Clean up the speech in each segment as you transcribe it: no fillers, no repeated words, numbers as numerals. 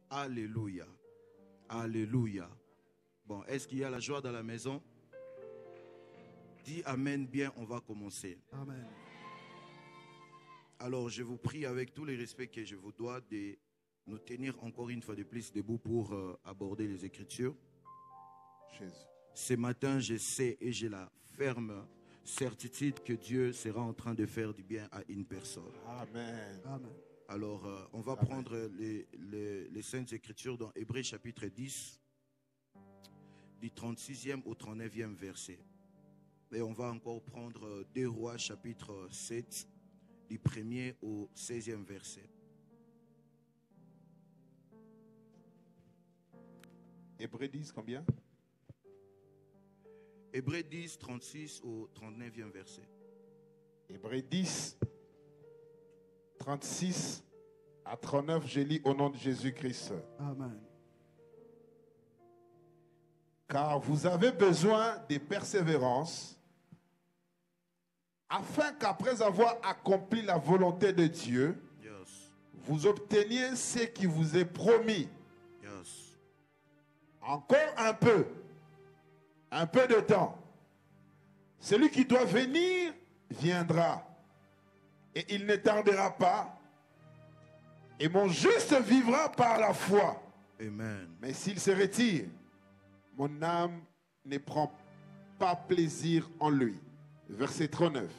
Alléluia. Alléluia. Bon, est-ce qu'il y a la joie dans la maison? Dis Amen bien, on va commencer. Amen. Alors, je vous prie avec tous les respects que je vous dois de nous tenir encore une fois de plus debout pour aborder les Écritures. Jésus. Ce matin, je sais et j'ai la ferme certitude que Dieu sera en train de faire du bien à une personne. Amen. Amen. Alors, on va Amen. prendre les Saintes Écritures dans Hébreux chapitre 10, du 36e au 39e verset. Et on va encore prendre 2 Rois chapitre 7, du 1er au 16e verset. Hébreux 10, combien? Hébreux 10, 36 au 39e verset. Hébreux 10, 36 à 39, je lis au nom de Jésus-Christ. Amen. Car vous avez besoin de persévérance, afin qu'après avoir accompli la volonté de Dieu, Yes. vous obteniez ce qui vous est promis. Yes. Encore un peu de temps. Celui qui doit venir viendra, et il ne tardera pas, et mon juste vivra par la foi. Amen. Mais s'il se retire, mon âme ne prend pas plaisir en lui. Verset 39.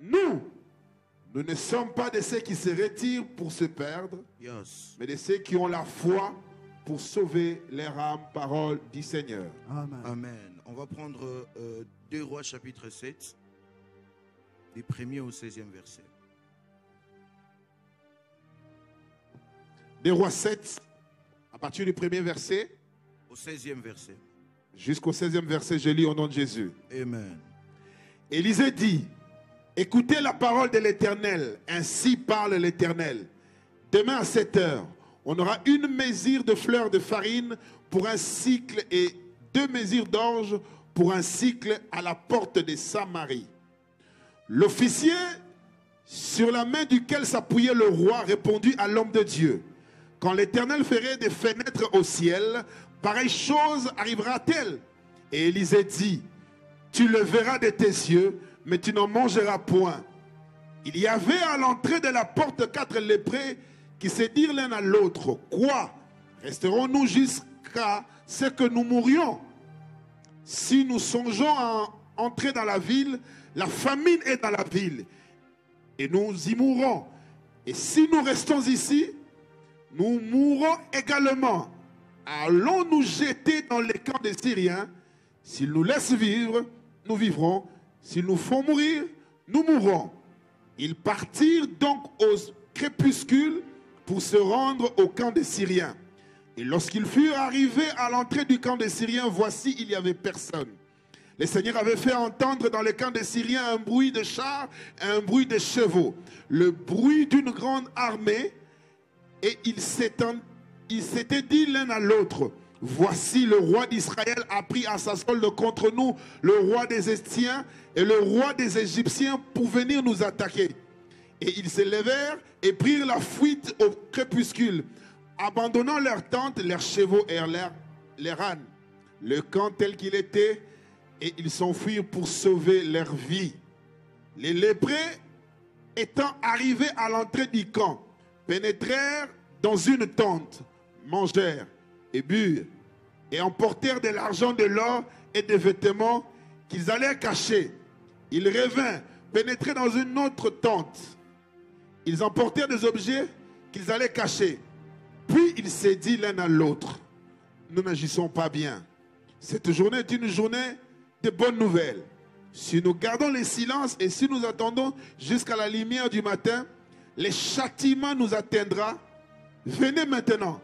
Nous ne sommes pas de ceux qui se retirent pour se perdre, Yes. mais de ceux qui ont la foi pour sauver leur âme. Parole du Seigneur. Amen. Amen. On va prendre 2 Rois chapitre 7, du 1er au 16e verset. 2 Rois 7, à partir du premier verset Au 16e verset. jusqu'au 16e verset, je lis au nom de Jésus. Amen. Élisée dit, écoutez la parole de l'Éternel, ainsi parle l'Éternel. Demain à 7 heures, on aura une mesure de fleurs de farine pour un cycle et 2 mesures d'orge pour un cycle à la porte de Samarie. L'officier sur la main duquel s'appuyait le roi répondit à l'homme de Dieu, quand l'Éternel ferait des fenêtres au ciel, pareille chose arrivera-t-elle? Et Élisée dit, tu le verras de tes yeux, mais tu n'en mangeras point. Il y avait à l'entrée de la porte 4 lépreux qui se dirent l'un à l'autre, quoi? Resterons-nous jusqu'à ce que nous mourions? Si nous songeons à entrer dans la ville, la famine est dans la ville, et nous y mourrons. Et si nous restons ici, nous mourrons également. Allons nous jeter dans les camps des Syriens. S'ils nous laissent vivre, nous vivrons. S'ils nous font mourir, nous mourrons. Ils partirent donc au crépuscule pour se rendre au camp des Syriens. Et lorsqu'ils furent arrivés à l'entrée du camp des Syriens, voici, il n'y avait personne. Le Seigneur avait fait entendre dans le camp des Syriens un bruit de chars et un bruit de chevaux, le bruit d'une grande armée, et ils s'étaient dit l'un à l'autre, voici le roi d'Israël a pris à sa solde contre nous le roi des Estiens et le roi des Égyptiens pour venir nous attaquer. Et ils se levèrent et prirent la fuite au crépuscule, abandonnant leurs tentes, leurs chevaux et leurs ânes. Le camp tel qu'il était, et ils s'enfuirent pour sauver leur vie. Les lépreux, étant arrivés à l'entrée du camp, pénétrèrent dans une tente, mangèrent et burent, et emportèrent de l'argent, de l'or et des vêtements qu'ils allaient cacher. Ils revinrent, pénétrèrent dans une autre tente. Ils emportèrent des objets qu'ils allaient cacher. Puis ils se dit l'un à l'autre, nous n'agissons pas bien. Cette journée est une journée de bonnes nouvelles. Si nous gardons le silence et si nous attendons jusqu'à la lumière du matin, le châtiment nous atteindra. Venez maintenant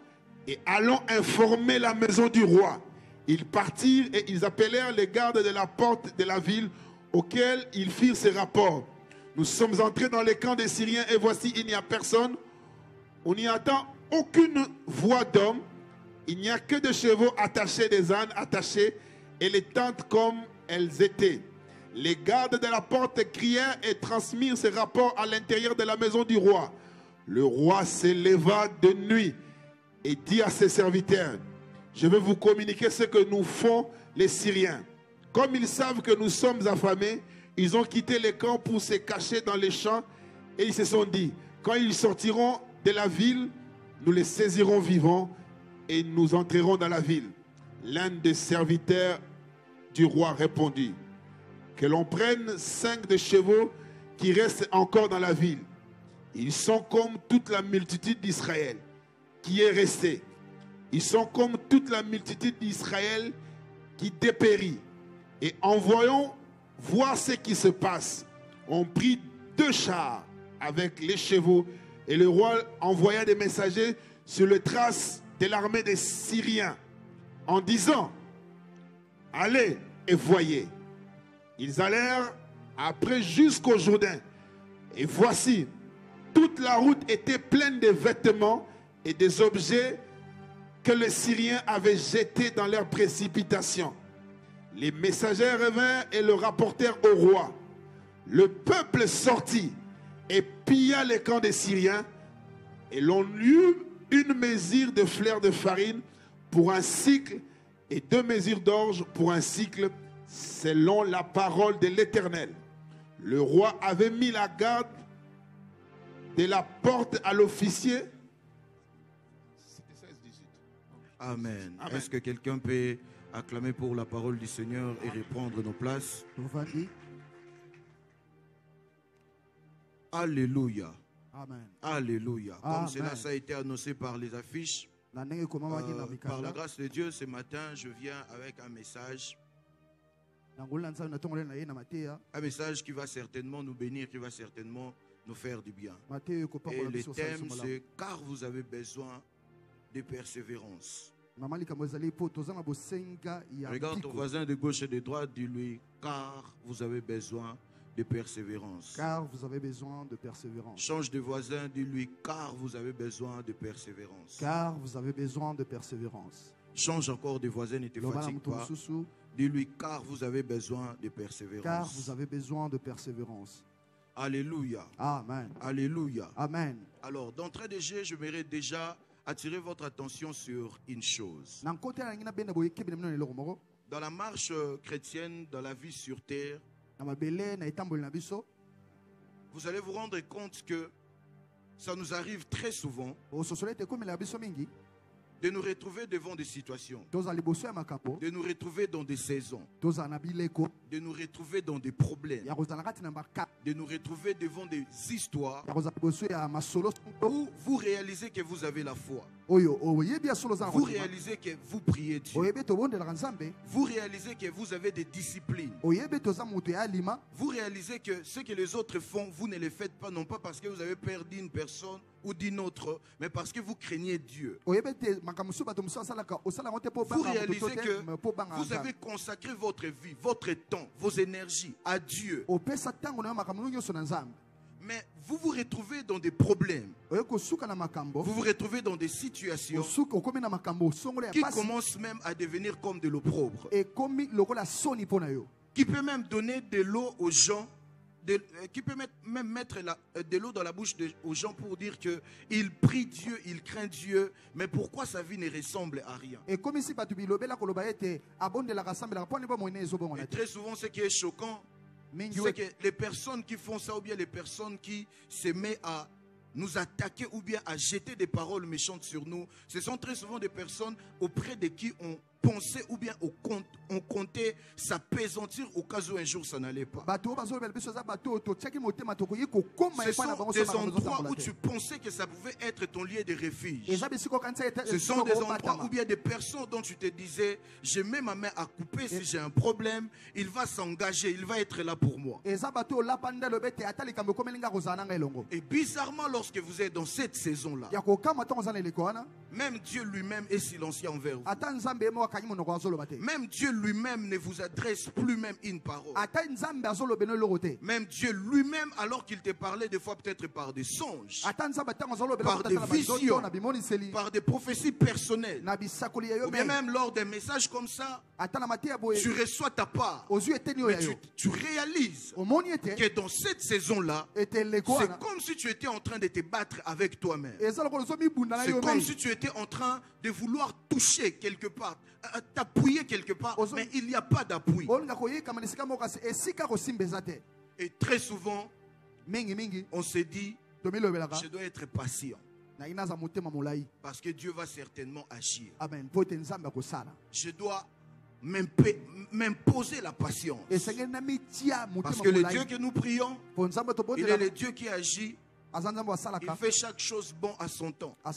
et allons informer la maison du roi. Ils partirent et ils appelèrent les gardes de la porte de la ville auxquels ils firent ces rapports. Nous sommes entrés dans les camps des Syriens et voici, il n'y a personne. On n'y entend aucune voix d'homme. Il n'y a que des chevaux attachés, des ânes attachés et les tentes comme elles étaient. Les gardes de la porte crièrent et transmirent ces rapports à l'intérieur de la maison du roi. Le roi s'éleva de nuit et dit à ses serviteurs, je vais vous communiquer ce que nous font les Syriens. Comme ils savent que nous sommes affamés, ils ont quitté les camps pour se cacher dans les champs et ils se sont dit, quand ils sortiront de la ville, nous les saisirons vivants et nous entrerons dans la ville. L'un des serviteurs du roi répondit, que l'on prenne 5 des chevaux qui restent encore dans la ville. Ils sont comme toute la multitude d'Israël qui est restée. Ils sont comme toute la multitude d'Israël qui dépérit. Et en voyant voir ce qui se passe, on prit 2 chars avec les chevaux et le roi envoya des messagers sur les traces de l'armée des Syriens en disant, allez et voyez. Ils allèrent après jusqu'au Jourdain. Et voici, toute la route était pleine de vêtements et des objets que les Syriens avaient jetés dans leur précipitation. Les messagers revinrent et le rapportèrent au roi. Le peuple sortit et pilla les camps des Syriens, et l'on eut une mesure de fleurs de farine pour un cycle et 2 mesures d'orge pour un cycle, selon la parole de l'Éternel. Le roi avait mis la garde de la porte à l'officier. Amen. Est-ce que quelqu'un peut acclamer pour la parole du Seigneur et reprendre nos places? Alléluia. Amen. Alléluia. Comme Amen. cela, ça a été annoncé par les affiches. Par la grâce de Dieu, ce matin, je viens avec un message. Un message qui va certainement nous bénir, qui va certainement nous faire du bien. Et le thème, c'est « Car vous avez besoin de persévérance ». Regarde ton voisin de gauche et de droite, dis-lui « Car vous avez besoin de persévérance ». Car vous avez besoin de persévérance. Change de voisin, dis-lui « Car vous avez besoin de persévérance ». Car vous avez besoin de persévérance. Change encore de voisin, ne te fatigue pas. Dis-lui « Car vous avez besoin de persévérance ». Car vous avez besoin de persévérance. Alléluia. Amen. Alléluia. Amen. Alors, d'entrée de jeu, je j'aimerais déjà attirer votre attention sur une chose. Dans la marche chrétienne, dans la vie sur terre, vous allez vous rendre compte que ça nous arrive très souvent de nous retrouver devant des situations, de nous retrouver dans des saisons, de nous retrouver dans des problèmes, de nous retrouver devant des histoires où vous réalisez que vous avez la foi. Vous réalisez que vous priez Dieu. Vous réalisez que vous avez des disciplines. Vous réalisez que ce que les autres font, vous ne le faites pas, non pas parce que vous avez perdu une personne ou d'une autre, mais parce que vous craignez Dieu. Vous réalisez que vous avez consacré votre vie, votre temps, vos énergies à Dieu. Mais vous vous retrouvez dans des problèmes. Vous vous retrouvez dans des situations qui commencent même à devenir comme de l'opprobre. Qui peut même donner de l'eau aux gens, qui peut même mettre de l'eau dans la bouche aux gens pour dire qu'ils prient Dieu, ils craignent Dieu, mais pourquoi sa vie ne ressemble à rien? Et très souvent, ce qui est choquant, c'est que les personnes qui font ça, ou bien les personnes qui se mettent à nous attaquer ou bien à jeter des paroles méchantes sur nous, ce sont très souvent des personnes auprès de qui on pensait ou bien on comptait s'apaisantir au cas où un jour ça n'allait pas. Ce sont des endroits où tu pensais que ça pouvait être ton lieu de refuge. Ce sont des endroits où bien des personnes dont tu te disais, je mets ma main à couper si j'ai un problème, il va s'engager, il va être là pour moi. Et bizarrement, lorsque vous êtes dans cette saison-là, même Dieu lui-même est silencieux envers vous. Même Dieu lui-même ne vous adresse plus même une parole. Même Dieu lui-même, alors qu'il te parlait des fois peut-être par des songes, par des visions, par des prophéties personnelles, ou bien même lors d'un message comme ça, tu reçois ta part. Mais tu réalises que dans cette saison-là, c'est comme si tu étais en train de te battre avec toi-même. C'est comme si tu étais étais en train de vouloir toucher quelque part, t'appuyer quelque part, mais il n'y a pas d'appui. Et très souvent, on se dit, je dois être patient. Parce que Dieu va certainement agir. Je dois m'imposer la patience. Parce que le Dieu que nous prions, il est le Dieu qui agit. Il fait chaque chose bon à son temps. Donc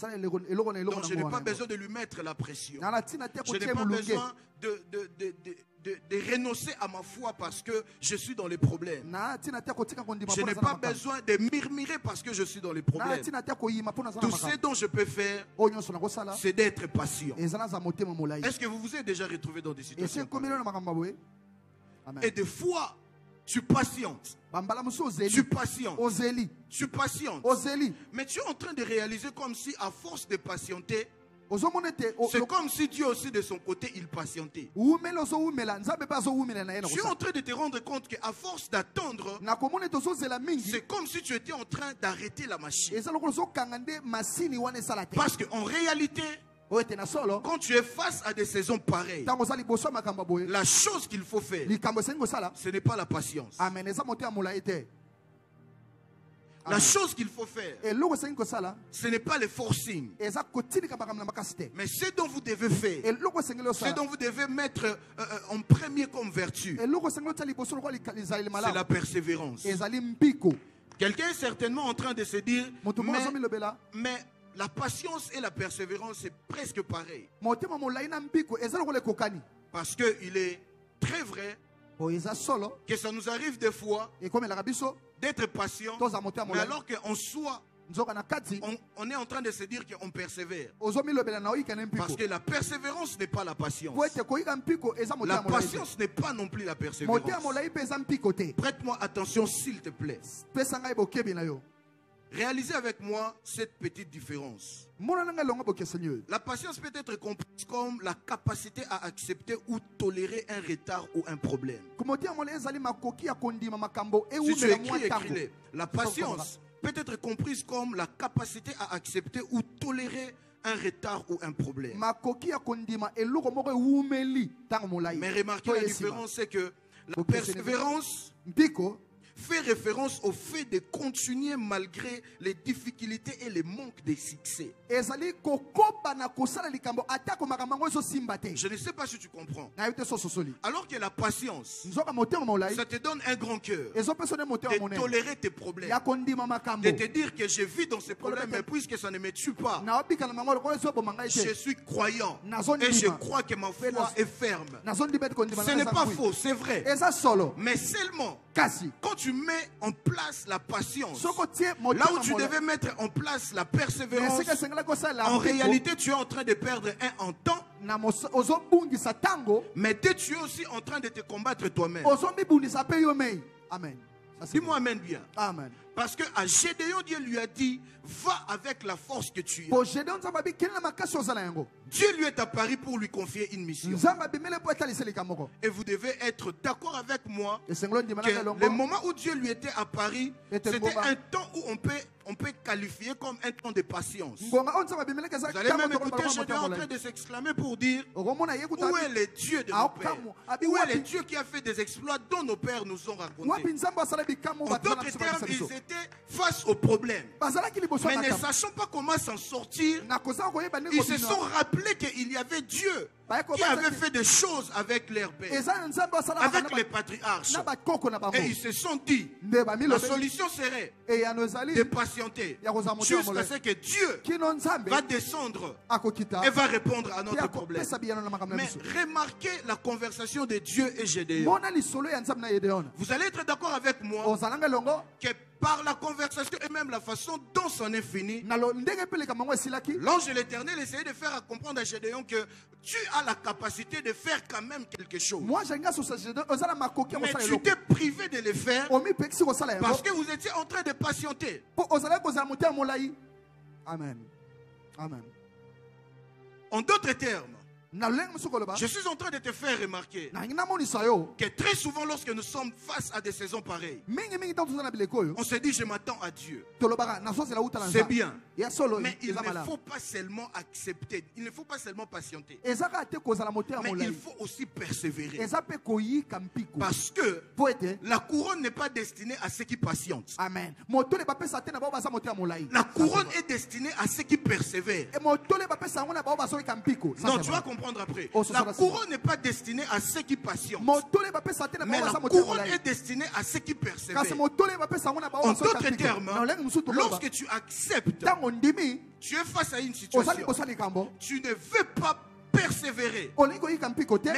je n'ai pas besoin de lui mettre la pression. Je n'ai pas besoin de renoncer à ma foi parce que je suis dans les problèmes. Je n'ai pas besoin de murmurer parce que je suis dans les problèmes. Tout ce dont je peux faire, c'est d'être patient. Est-ce que vous vous êtes déjà retrouvé dans des situations et des fois, tu patientes. Tu patientes. Tu patientes. Mais tu es en train de réaliser comme si à force de patienter, c'est comme si Dieu aussi de son côté il patientait. Tu es en train de te rendre compte qu'à force d'attendre, c'est comme si tu étais en train d'arrêter la machine. Parce qu'en réalité, quand tu es face à des saisons pareilles, la chose qu'il faut faire, ce n'est pas la patience. La chose qu'il faut faire, ce n'est pas le forcing. Mais ce dont vous devez faire, ce dont vous devez mettre en premier comme vertu, c'est la persévérance. Quelqu'un est certainement en train de se dire, mais la patience et la persévérance, c'est presque pareil. Parce qu'il est très vrai que ça nous arrive des fois d'être patient, mais alors qu'on soit, on est en train de se dire qu'on persévère. Parce que la persévérance n'est pas la patience. La patience n'est pas non plus la persévérance. Prête-moi attention s'il te plaît. Réalisez avec moi cette petite différence. La patience peut être comprise comme la capacité à accepter ou tolérer un retard ou un problème. Si tu écris, écris-le. La patience peut être comprise comme la capacité à accepter ou tolérer un retard ou un problème. Mais remarquez la différence, c'est que la persévérance fait référence au fait de continuer malgré les difficultés et les manques de succès. Je ne sais pas si tu comprends. Alors que la patience, ça te donne un grand cœur de tolérer tes problèmes, de te dire que je vis dans ces problèmes, mais puisque ça ne me tue pas, je suis croyant et je crois que ma foi est ferme. Ce n'est pas faux, c'est vrai. Mais seulement quand tu mets en place la patience, là où tu devais mettre en place la persévérance, en réalité tu es en train de perdre en temps, mais tu es aussi en train de te combattre toi-même. Amen. Dis-moi amen bien. Amen. Parce que à Gédéon, Dieu lui a dit, va avec la force que tu as. Dieu lui est apparu pour lui confier une mission. Et vous devez être d'accord avec moi que le moment où Dieu lui était apparu, c'était un temps où on peut qualifier comme un temps de patience. Vous allez même écouter Gédéon en train de s'exclamer pour dire, où est le Dieu de nos pères? Où est le Dieu qui a fait des exploits dont nos pères nous ont racontés? En d'autres termes, ils étaient face aux problèmes. Mais ne sachant pas comment s'en sortir, ils se sont rappelés qu'il y avait Dieu qui avait fait des choses avec leur père, avec les patriarches. Et ils se sont dit, la solution serait de patienter jusqu'à ce que Dieu va descendre et va répondre à notre problème. Mais remarquez la conversation de Dieu et Gédéon. Vous allez être d'accord avec moi que par la conversation et même la façon dont c'en est fini, l'ange de l'Éternel essayait de faire comprendre à Gédéon que tu as la capacité de faire quand même quelque chose. Mais tu t'es privé de le faire parce que vous étiez en train de patienter. Amen. Amen. En d'autres termes, Je suis en train de te faire remarquer que très souvent lorsque nous sommes face à des saisons pareilles, on se dit je m'attends à Dieu. C'est bien. Mais il ne faut pas seulement accepter, il ne faut pas seulement patienter. Mais il faut aussi persévérer. Parce que la couronne n'est pas destinée à ceux qui patientent. Amen. La couronne est destinée à ceux qui persévèrent. Non, tu vas comprendre après. La couronne n'est pas destinée à ceux qui patientent. Mais la couronne est destinée à ceux qui persévèrent. En d'autres termes, lorsque tu acceptes, tu es face à une situation, tu ne veux pas persévérer, mais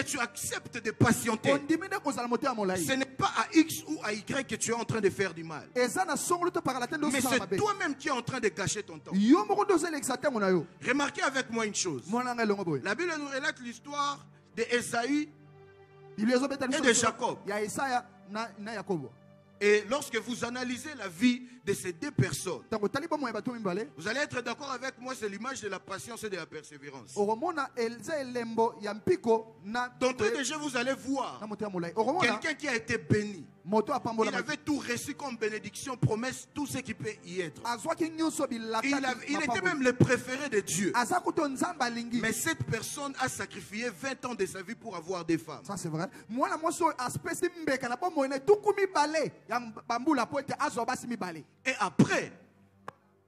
tu acceptes de patienter. Ce n'est pas à X ou à Y que tu es en train de faire du mal, mais c'est toi-même qui es en train de gâcher ton temps. Remarquez avec moi une chose. La Bible nous relate l'histoire d'Ésaü et de Jacob. Et lorsque vous analysez la vie de ces deux personnes, vous allez être d'accord avec moi, c'est l'image de la patience et de la persévérance. D'entrée de jeu, vous allez voir quelqu'un qui a été béni. Il avait tout reçu comme bénédiction, promesse, tout ce qui peut y être. Il était même le préféré de Dieu. Mais cette personne a sacrifié 20 ans de sa vie pour avoir des femmes. Ça c'est vrai. Et après,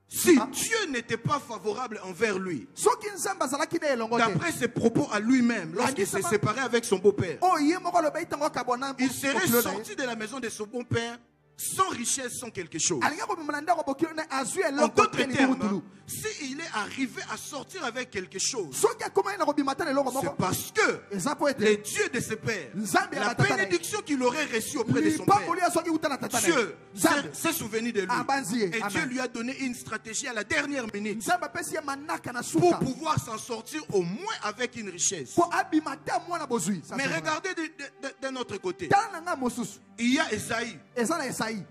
si Dieu n'était pas favorable envers lui, d'après ses propos à lui-même, lorsqu'il s'est séparé avec son beau-père, il serait sorti de la maison de son beau-père sans richesse, sans quelque chose. En d'autres termes, s'il est arrivé à sortir avec quelque chose, c'est parce que les dieux de ses pères, la bénédiction qu'il aurait reçue auprès de son père, Dieu s'est souvenu de lui. Et Dieu lui a donné une stratégie à la dernière minute pour pouvoir s'en sortir au moins avec une richesse. Mais regardez d'un autre côté, il y a Esaïe.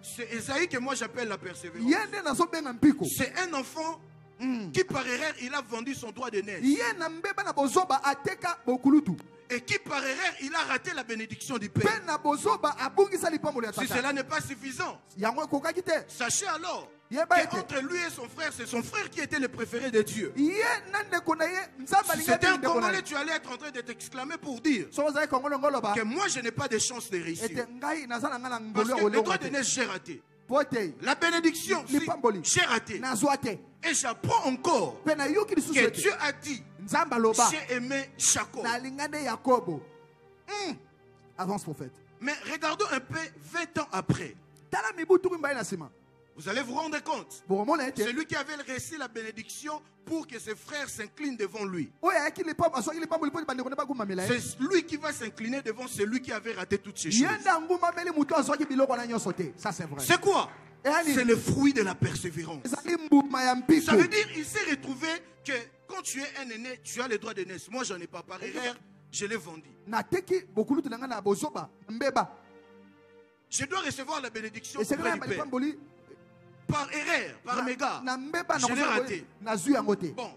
C'est Esaïe que moi j'appelle la persévérance. C'est un enfant qui par erreur il a vendu son droit de naissance. Et qui par erreur il a raté la bénédiction du Père. Si cela n'est pas suffisant, sachez alors qu'entre lui et son frère, c'est son frère qui était le préféré de Dieu. Si c'était un Congolais, tu allais être en train de t'exclamer pour dire que moi je n'ai pas de chance de réussir. Parce que le droit de naissance j'ai raté. La bénédiction, j'ai raté. Et j'apprends encore que Dieu a dit, j'ai aimé Jacob. Avance prophète. Mais regardons un peu 20 ans après. Vous allez vous rendre compte. C'est lui qui avait reçu la bénédiction pour que ses frères s'inclinent devant lui. C'est lui qui va s'incliner devant celui qui avait raté toutes ces choses. C'est quoi? C'est le fruit de la persévérance. Ça veut dire qu'il s'est retrouvé que quand tu es un aîné, tu as le droit de naître. Moi, j'en ai pas. Par erreur, je l'ai vendu. Je dois recevoir la bénédiction auprès du Père. Par erreur, par mégarde, je l'ai raté. Bon,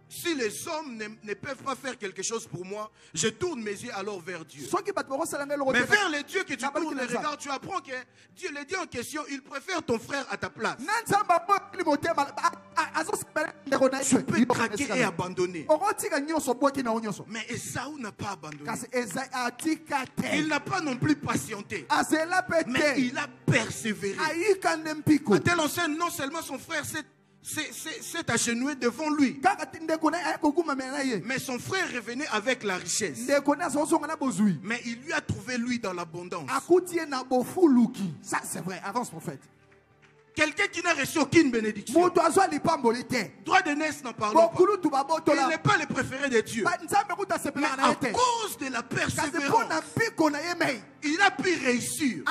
si les hommes ne peuvent pas faire quelque chose pour moi, je tourne mes yeux alors vers Dieu. Mais vers les dieux que tu tournes les regards, tu apprends que Dieu, le Dieu en question, il préfère ton frère à ta place. Tu peux craquer et abandonner. Mais Esaü n'a pas abandonné. Il n'a pas non plus patienté. Mais il a persévéré. À telle enseigne, non seulement son frère s'est agenouillé devant lui, mais son frère revenait avec la richesse. Mais il lui a trouvé lui dans l'abondance. Ça c'est vrai, avance prophète. Quelqu'un qui n'a reçu aucune bénédiction. Droit de naissance, n'en parlons pas. Il n'est pas le préféré de Dieu. Mais à cause de la persévérance, il a pu réussir.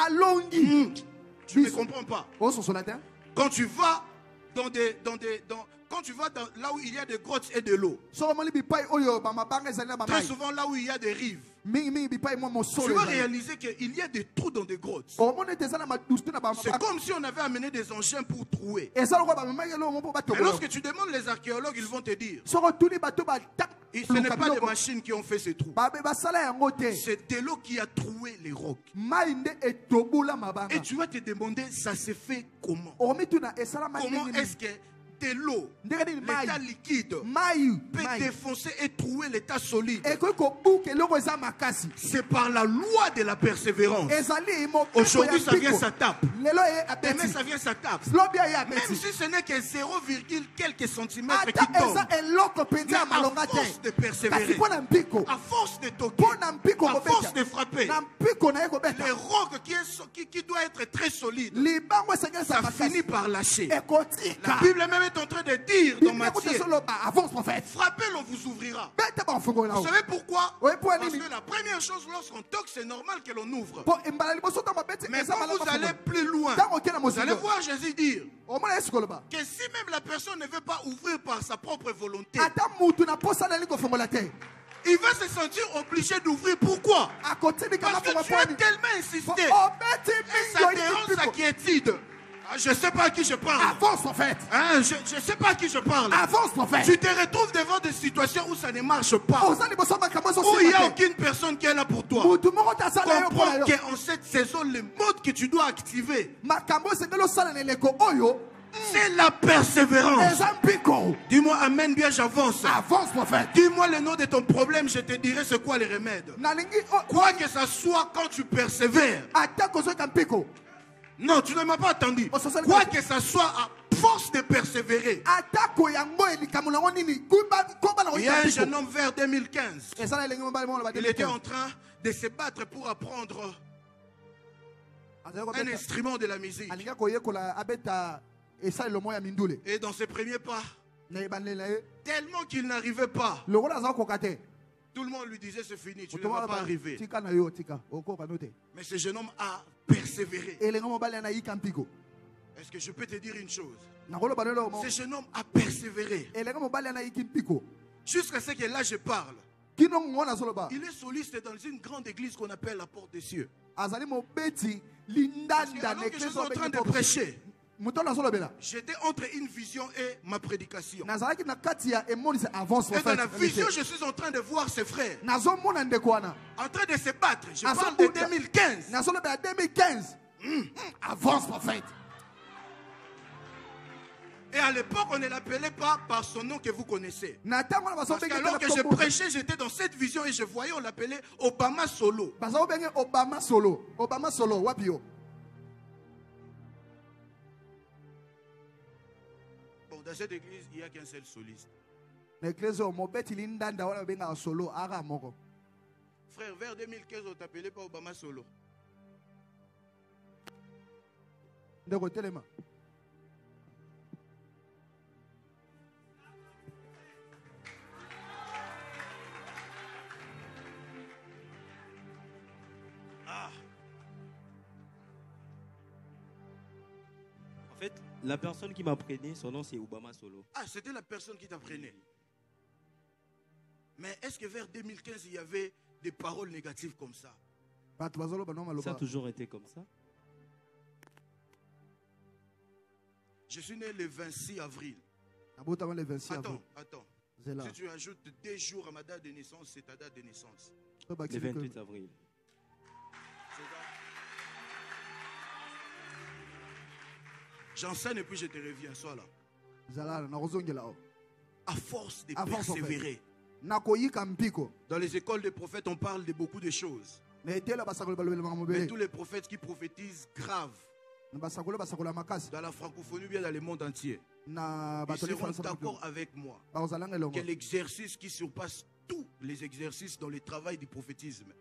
Tu ne comprends pas. Quand tu vas quand tu vas là où il y a des grottes et de l'eau, très souvent là où il y a des rives, tu vas réaliser qu'il y a des trous dans des grottes. C'est comme si on avait amené des engins pour trouer. Et lorsque tu demandes les archéologues, ils vont te dire Ce n'est pas les machines qui ont fait ces trous. babe basala yango te. C'est de l'eau qui a troué les rocs. Mai nde etobola mabanga. Et tu vas te demander, ça se fait comment? Omituna esalama Comment ndenge est-ce que de l'eau, ndenge nini l'état mai liquide, mai peut défoncer et trouer l'état solide? ekoki kobuka eloko eza makasi C'est par la loi de la persévérance. ezali mobeko Aujourd'hui, ya ça vient, mpiko. ça tape. lelo ye Demain, abeti ça vient, ça tape. lobi ye Même abeti si ce n'est que 0, quelques centimètres ata qui tombent. eza eloko Mais mpenza ya à malonga force te de kasi persévérer, mpo na mpiko à force de toquer, mpo na mpiko à force kobeta de frapper, na mpiko na ye les kobeta rocs qui doit être très solide, libango esengelisa ça finit makasi par lâcher. La ekotika Bible même est en train de dire dans bible Matthieu, kutesoloba avance prophète frappez, on vous ouvrira. beta bafungola Vous savez pourquoi? Oui, pour Parce animer. que la première chose, lorsqu'on toque, c'est normal que l'on ouvre. po mbala liboso ntango babeti Mais eza quand malamu vous allez bafungola plus loin, ntango oke na vous allez mozindo voir Jésus dire omona yesu koloba que si même la personne ne veut pas ouvrir par sa propre volonté, ata mutu na posa nali kofungola te il va se sentir obligé d'ouvrir. Pourquoi? akotindika Parce que mafungo tu as poni tellement insisté. obeti Et ça mingi te rend oyiki sa mpiko quiétude. Ah, je ne sais pas à qui je parle. avance prophète Hein, je ne sais pas à qui je parle. avance prophète Tu te retrouves devant des situations où ça ne marche pas. oza liboso makambo Où il n'y a ezosima te aucune personne qui est là pour toi. mutu moko tasala yo mpona Comprends yo qu'en cette saison, le mode que tu dois activer, makambo esengeli osala na eleko oyo c'est la persévérance. eza mpiko Dis-moi amen bien, j'avance. avance prophète Dis-moi le nom de ton problème, je te dirai c'est quoi les remèdes. nalingi Quoi que ça soit quand tu persévères. ata kozoyika mpiko Non, tu ne m'as pas attendu. Oh, ça, c'est le Quoi cas. que ça soit, à force de persévérer. atako yango elikamu nango nini koba na Il y a un koyika jeune mpiko homme vers 2015. esala elengi mobali moko Il était en train de se battre pour apprendre un instrument de la musique. alingi koyekola abeta esalelo moko ya mindule Et dans ses premiers pas, na ebandeli na ye tellement qu'il n'arrivait pas, lokola aza kokoka te tout le monde lui disait c'est fini, tu ne moto vas moko pas arriver. tika na yo tika okoka no te Mais ce jeune homme a persévéré. elengi mobali anayika mpiko Est-ce que je peux te dire une chose? nakoloba lelo Ce jeune homme a persévéré. elengi mobali anayiki mpiko Jusqu'à ce que là je parle. kino ngo nazoloba Il est soliste dans une grande église qu'on appelle la Porte des Cieux. azali mobeti Parce que lindanda alors na que je suis eklesia en train de prêcher, moto nazolobela j'étais entre une vision et ma prédication. nazalaki na kati ya emonisa avance Et dans la prophète vision, je suis en train de voir ses frères nazomona ndeko wana en train de se battre. Je Ah, parle ça, de Bouddha. 2015. nazolobela 2015 avance prophète Et à l'époque, on ne l'appelait pas par son nom que vous connaissez. na ntango wana Parce qu'alors que je prêchais, j'étais dans cette vision et je voyais, on l'appelait Obama Solo. bazobenge obama solo wapi yo Bon, dans cette église, il n'y a qu'un seul soliste. na eklesia oyo mobeti lindanda wana babengaka solo aka moko Frère, vers 2015, on ne t'appelait pas Obama Solo. ndeko telema Ah, En fait, la personne qui m'apprenait, son nom c'est Obama Solo. ah c'était la personne qui t'apprenait. Mais est-ce que vers 2015, il y avait des paroles négatives comme ça? bato bazoloba no Ça a maloba toujours été comme ça. Je suis né le 26 avril. nabotama le 26 avril Attends. zela Si tu ajoutes 2 jours à ma date de naissance, c'est ta date de naissance. to Le bakisi 28 avril. C'est ça? J'enseigne et puis je te reviens. Sois là. zala nakozongela o À force de Avance, en fait. persévérer. nakoyika mpiko Dans les écoles des prophètes, on parle de beaucoup de choses. na etela basakoli balobelaka Mais mobele tous les prophètes qui prophétisent grave na basakoli basakola makasi dans la francophonie ou bien dans le monde entier, na ils bato seront d'accord avec moi bakozalanga elongo que l'exercice qui surpasse tous les exercices dans le travail du prophétisme,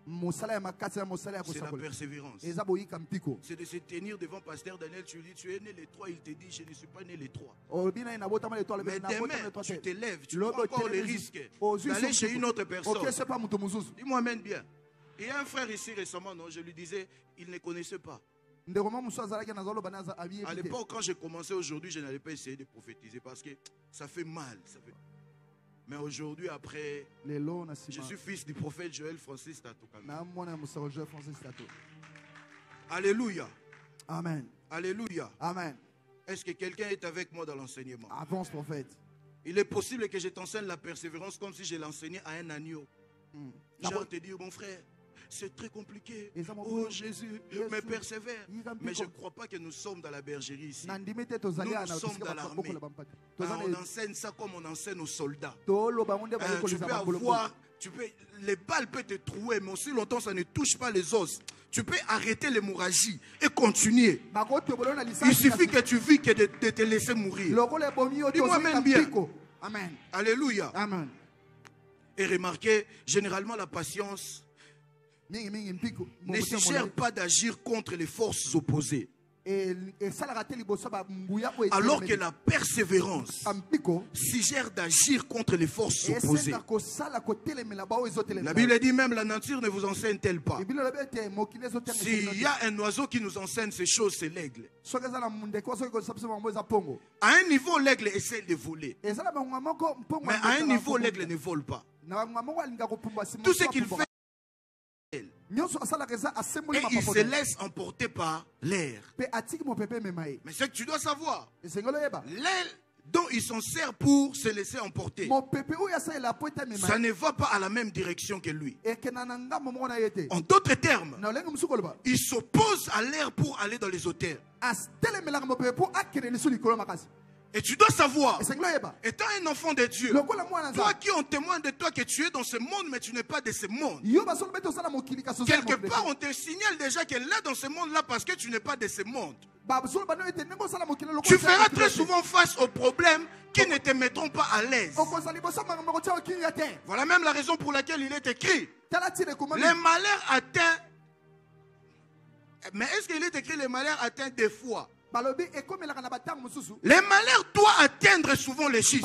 mosala ya makasi na mosala ya c'est la kosakola persévérance. eza boyika mpiko C'est de se tenir devant Pasteur Daniel, tu lui dis, tu es né les 3, il te dit, je ne suis pas né les 3. obina ye nabotama le toile Mais nabotama demain, le toile tu te lèves, tu Lobo prends encore le televisi. risque Ozwi d'aller so chez une autre personne. okese pa moto mosusu Dis-moi, amène bien. Il y a un frère ici récemment, non, je lui disais, il ne connaissait pas. ndeko mwa mosusu azalaki nazoloba naza À abiyebi te l'époque, quand j'ai commencé aujourd'hui, je n'allais pas essayer de prophétiser parce que ça fait mal. Mais aujourd'hui, après, lelo na je nsima suis fils du prophète Joël Francis Tatokanga. na mwana ya mosako jeu francis tato Alléluia. amen Alléluia. amen Est-ce que quelqu'un est avec moi dans l'enseignement? avance prophète Il est possible que je t'enseigne la persévérance comme si je l'enseignais à un agneau. Genre te dire, mon frère, c'est très compliqué. Oh Jésus, mais persévère. Mais je ne crois pas que nous sommes dans la bergerie ici. Nous sommes dans l'armée. On enseigne ça comme on enseigne aux soldats. Les balles peuvent te trouer, mais aussi longtemps ça ne touche pas les os. Tu peux arrêter l'hémorragie et continuer. Il suffit que tu vis que de te laisser mourir. Dis-moi même bien. Amen. Alléluia. Amen. Et remarquez, généralement la patience ne suggère pas d'agir contre les forces opposées. Alors que la persévérance suggère d'agir contre les forces opposées. La Bible dit même, la nature ne vous enseigne-t-elle pas? S'il y a un oiseau qui nous enseigne ces choses, c'est l'aigle. À un niveau, l'aigle essaie de voler. Mais à un niveau, l'aigle ne vole pas. Tout ce qu'il fait, et il se laisse emporter par l'air. Mais ce que tu dois savoir, l'air dont il s'en sert pour se laisser emporter, ça ne va pas à la même direction que lui. En d'autres termes, il s'oppose à l'air pour aller dans les hauteurs. Et tu dois savoir, étant un enfant de Dieu, toi qui on témoigne de toi que tu es dans ce monde, mais tu n'es pas de ce monde. Quelque part, on te signale déjà qu'elle est dans ce monde-là parce que tu n'es pas de ce monde. Tu feras très souvent face aux problèmes qui ne te mettront pas à l'aise. Voilà même la raison pour laquelle il est écrit. Les malheurs atteints. Mais est-ce qu'il est écrit les malheurs atteints des fois? Les malheurs doivent atteindre souvent les justes.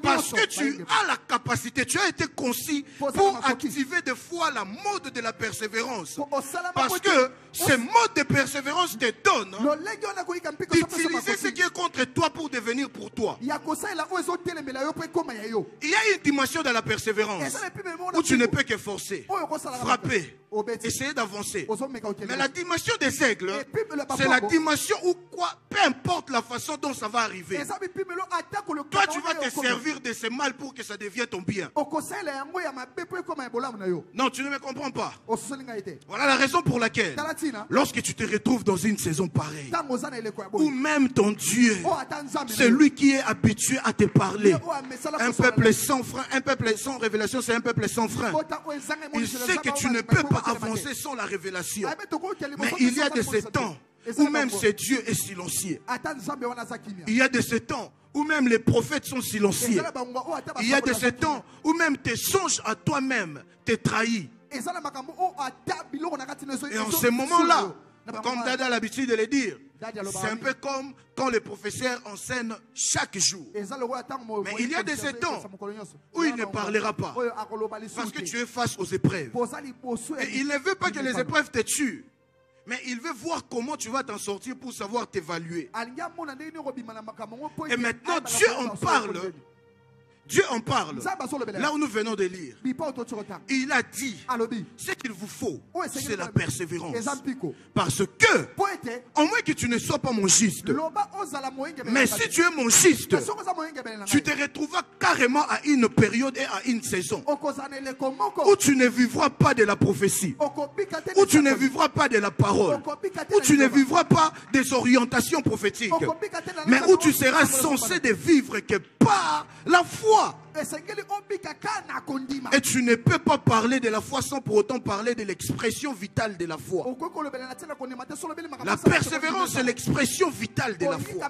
Parce que tu as la capacité, tu as été conçu pour activer des fois la mode de la persévérance. Parce que ce mode de persévérance te donne d'utiliser ce qui est contre toi pour devenir pour toi. Il y a une dimension de la persévérance où tu ne peux que forcer, frapper, essayer d'avancer. Mais la dimension des aigles, c'est la dimension où quoi, peu importe la façon dont ça va arriver, toi tu vas te servir de ce mal pour que ça devienne ton bien. Non, tu ne me comprends pas. Voilà la raison pour laquelle, lorsque tu te retrouves dans une saison pareille, où même ton Dieu, celui qui est habitué à te parler, un peuple sans frein, un peuple sans révélation, c'est un peuple sans frein. Il sait que tu ne peux pas avancer sans la révélation. Mais il y a de ces temps où même ce Dieu est silencieux. Il y a de ces temps où même les prophètes sont silencieux. Il y a de ces temps où même tes songes à toi-même te trahissent. Et en ce moment-là, comme Dada a l'habitude de le dire, c'est un peu comme quand les professeurs enseignent chaque jour. Mais il y a de ces temps où il ne parlera pas. Parce que tu es face aux épreuves. Et il ne veut pas que les épreuves te tuent. Mais il veut voir comment tu vas t'en sortir pour savoir t'évaluer. Et maintenant, Dieu en parle. Dieu en parle. Là où nous venons de lire, il a dit ce qu'il vous faut, c'est la persévérance. Parce que, au moins que tu ne sois pas mon juste, mais si tu es mon juste, tu te retrouveras carrément à une période et à une saison où tu ne vivras pas de la prophétie, où tu ne vivras pas de la parole, où tu ne vivras pas des orientations prophétiques, mais où tu seras censé de vivre que par la foi. Et tu ne peux pas parler de la foi sans pour autant parler de l'expression vitale de la foi. La persévérance, c'est l'expression vitale de la foi.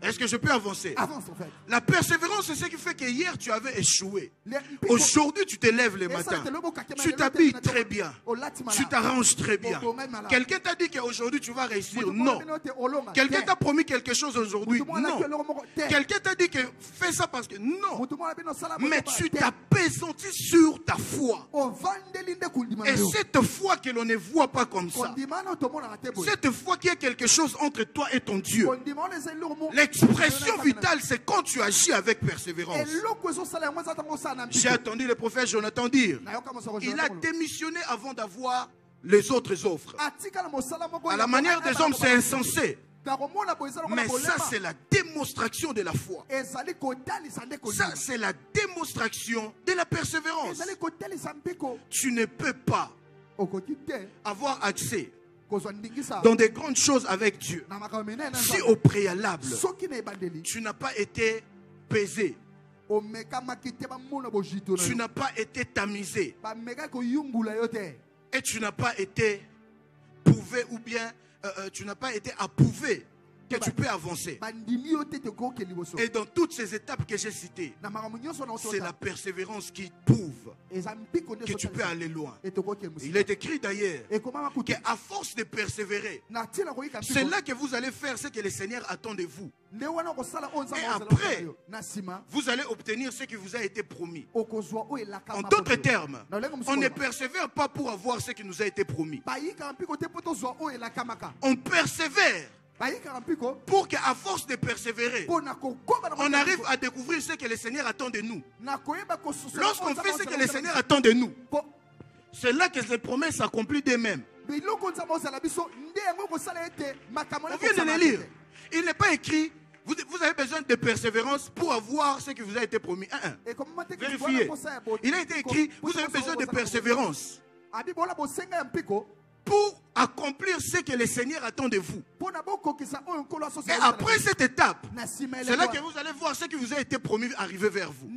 Est-ce que je peux avancer? Avance, en fait. La persévérance, c'est ce qui fait que hier tu avais échoué. Aujourd'hui tu te lèves le matin. Tu t'habilles très bien. Tu t'arranges très bien. Quelqu'un t'a dit qu'aujourd'hui tu vas réussir. Non. Quelqu'un t'a promis quelque chose aujourd'hui. Non. Quelqu'un t'a dit que fais ça parce que non. Mais tu t'apaisantis sur ta foi. Et cette foi que l'on ne voit pas comme ça. Cette foi qui est quelque chose entre toi et ton Dieu. L'expression vitale, c'est quand tu agis avec persévérance. J'ai entendu le prophète Jonathan dire, il a démissionné avant d'avoir les autres offres. À la manière des hommes, c'est insensé. Mais ça, c'est la démonstration de la foi. Ça, c'est la démonstration de la persévérance. Tu ne peux pas avoir accès dans des grandes choses avec Dieu si au préalable tu n'as pas été pesé, tu n'as pas été tamisé et tu n'as pas été prouvé ou bien tu n'as pas été approuvé que tu peux avancer. Et dans toutes ces étapes que j'ai citées, c'est la persévérance qui prouve que tu peux aller loin. Il est écrit d'ailleurs qu'à force de persévérer, c'est là que vous allez faire ce que le Seigneur attend de vous. Et après, vous allez obtenir ce qui vous a été promis. En d'autres termes, on ne persévère pas pour avoir ce qui nous a été promis. On persévère pour qu'à force de persévérer, on arrive à découvrir ce que le Seigneur attend de nous. Lorsqu'on fait ce que le Seigneur attend de nous, c'est là que les promesses s'accomplissent d'elles-mêmes. On vient de le lire. Il n'est pas écrit, vous avez besoin de persévérance pour avoir ce qui vous a été promis. Vérifiez. Il a été écrit, vous avez besoin de persévérance pour accomplir ce que le Seigneur attend de vous. Et après cette étape, c'est là que vous allez voir ce qui vous a été promis arriver vers vous.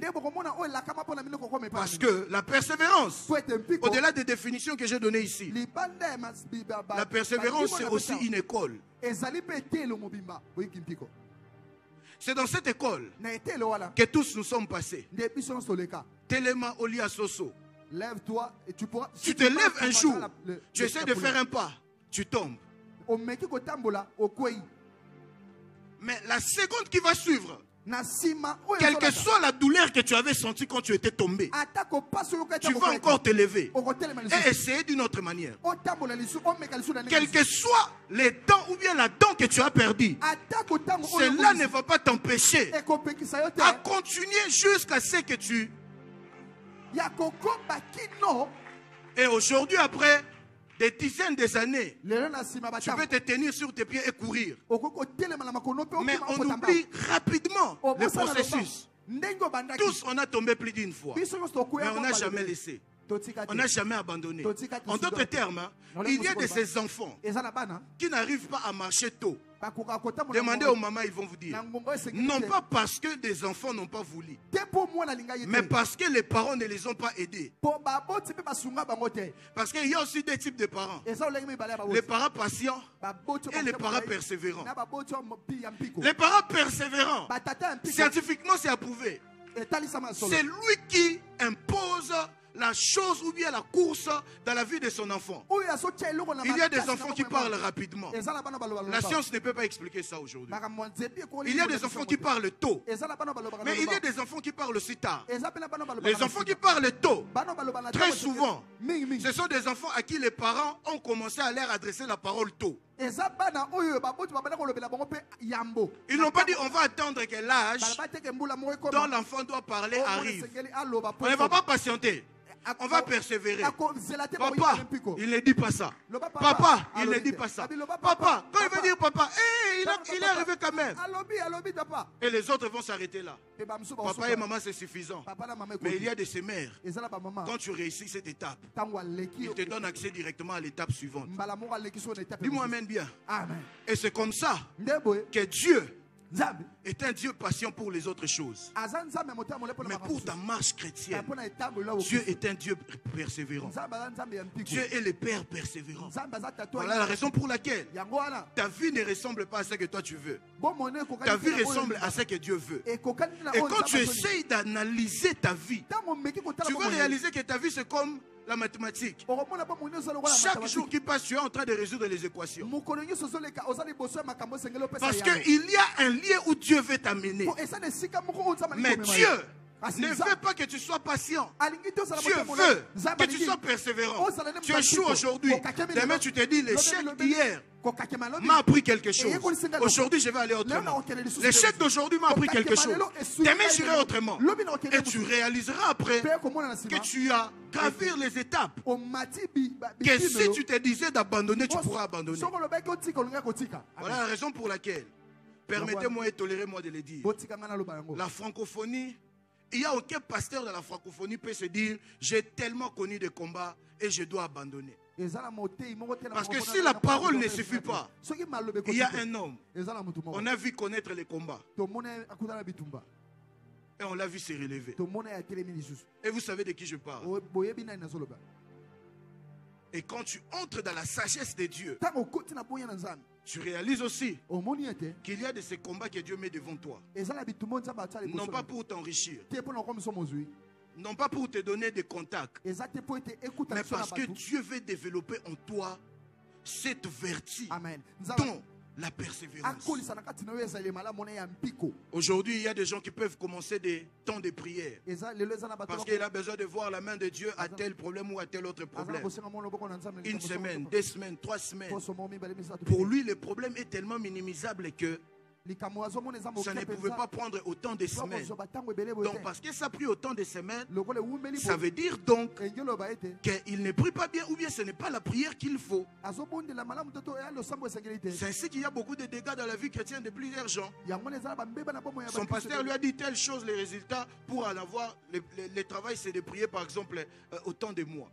Parce que la persévérance, au-delà des définitions que j'ai données ici, la persévérance c'est aussi une école. C'est dans cette école que tous nous sommes passés. Telema Olia Soso. Lève-toi et tu pourras. Tu te lèves un jour, tu essaies de faire un pas, tu tombes. Mais la seconde qui va suivre, quelle que soit la douleur que tu avais sentie quand tu étais tombé, tu vas encore te lever et essayer d'une autre manière. Quel que soit les dents ou bien la dent que tu as perdue, cela ne va pas t'empêcher à continuer jusqu'à ce que tu... Et aujourd'hui, après des dizaines d'années, tu peux te tenir sur tes pieds et courir. Mais on oublie rapidement le processus. Tous, on a tombé plus d'une fois. Mais on n'a jamais laissé. On n'a jamais abandonné. En d'autres termes, il y a de ces enfants qui n'arrivent pas à marcher tôt. Demandez aux mamans, ils vont vous dire. Non pas parce que des enfants n'ont pas voulu, mais parce que les parents ne les ont pas aidés. Parce qu'il y a aussi deux types de parents. Les parents patients et les parents persévérants. Les parents persévérants, scientifiquement c'est approuvé. C'est lui qui impose la chose ou bien la course dans la vie de son enfant. Il y a des enfants qui parlent rapidement. La science ne peut pas expliquer ça aujourd'hui. Il y a des enfants qui parlent tôt. Mais il y a des enfants qui parlent aussi tard. Les enfants qui parlent tôt, très souvent, ce sont des enfants à qui les parents ont commencé à leur adresser la parole tôt. Ils n'ont pas dit on va attendre que l'âge dont l'enfant doit parler arrive. On ne va pas patienter. On va persévérer. Papa, il ne dit pas ça. Papa, il ne dit pas ça. Papa, quand il veut dire papa, il est arrivé quand même. Et les autres vont s'arrêter là. Papa et maman, c'est suffisant. Mais il y a de ces mères, quand tu réussis cette étape, ils te donnent accès directement à l'étape suivante. Dis-moi amen bien. Et c'est comme ça que Dieu est un Dieu patient pour les autres choses. Mais pour ta marche chrétienne, Dieu est un Dieu persévérant. Dieu est le Père persévérant. Voilà la raison pour laquelle ta vie ne ressemble pas à ce que toi tu veux. Ta vie ressemble à ce que Dieu veut. Et quand tu essayes d'analyser ta vie, tu vas réaliser que ta vie c'est comme la mathématique. Chaque jour qui passe, tu es en train de résoudre les équations. Parce qu'il y a un lieu où Dieu veut t'amener. Mais Dieu ne veut pas que tu sois patient. Dieu veut que tu sois persévérant. Tu échoues aujourd'hui. Demain, tu te dis, l'échec d'hier m'a appris quelque chose. Aujourd'hui, je vais aller autrement. L'échec d'aujourd'hui m'a appris quelque chose. Demain, j'irai autrement. Et tu réaliseras après que tu as gravi les étapes. Que si tu te disais d'abandonner, tu pourras abandonner. Voilà la raison pour laquelle, permettez-moi et tolérez-moi de le dire, la francophonie, il n'y a aucun pasteur de la francophonie qui peut se dire, j'ai tellement connu des combats et je dois abandonner. Parce que si la parole ne suffit pas, il y a un homme. On a vu connaître les combats. Et on l'a vu se relever. Et vous savez de qui je parle. Et quand tu entres dans la sagesse de Dieu, tu réalises aussi qu'il y a de ces combats que Dieu met devant toi. Non pas pour t'enrichir, non pas pour te donner des contacts, mais parce que Dieu veut développer en toi cette vertu dont la persévérance. Aujourd'hui, il y a des gens qui peuvent commencer des temps de prière parce qu'il a besoin de voir la main de Dieu à tel problème ou à tel autre problème. Une semaine, 2 semaines, 3 semaines. Pour lui, le problème est tellement minimisable que ça ne pouvait pas prendre autant de semaines. Donc, parce que ça a pris autant de semaines, ça veut dire donc qu'il ne prie pas bien ou bien ce n'est pas la prière qu'il faut. C'est ainsi qu'il y a beaucoup de dégâts dans la vie chrétienne de plusieurs gens. Son pasteur lui a dit telle chose, les résultats pour en avoir, le travail c'est de prier par exemple autant de mois.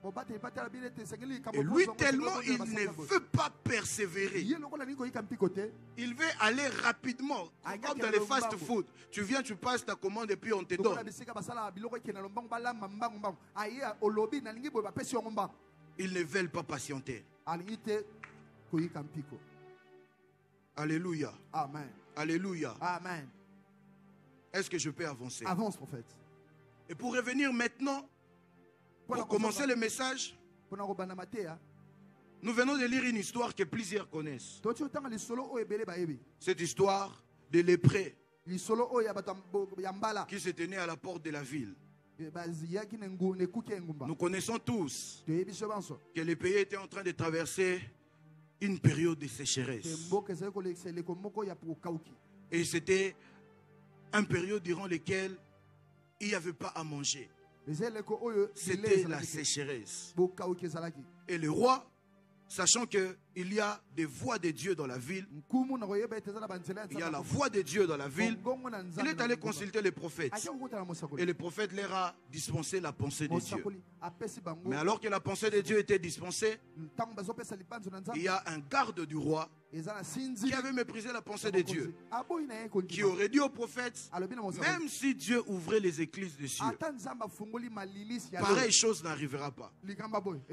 Et lui tellement il ne veut pas persévérer. Il veut aller rapidement. Comme dans les fast-food, tu viens, tu passes ta commande et puis on te donne. Ils ne veulent pas patienter. Alléluia. Amen. Alléluia. Amen. Est-ce que je peux avancer? Avance, prophète. Et pour revenir maintenant, pour commencer le message, nous venons de lire une histoire que plusieurs connaissent. Cette histoire de lépreux qui se tenait à la porte de la ville. Nous connaissons tous que le pays était en train de traverser une période de sécheresse. Et c'était une période durant laquelle il n'y avait pas à manger. C'était la sécheresse. Et le roi, sachant qu'il y a des voix de Dieu dans la ville, il y a la voix de Dieu dans la ville, il est allé consulter les prophètes. Et le prophète leur a dispensé la pensée de Dieu. Mais alors que la pensée de Dieu était dispensée, il y a un garde du roi qui avait méprisé la pensée de Dieu, qui aurait dit au prophète, même si Dieu ouvrait les éclises des cieux, pareille chose n'arrivera pas.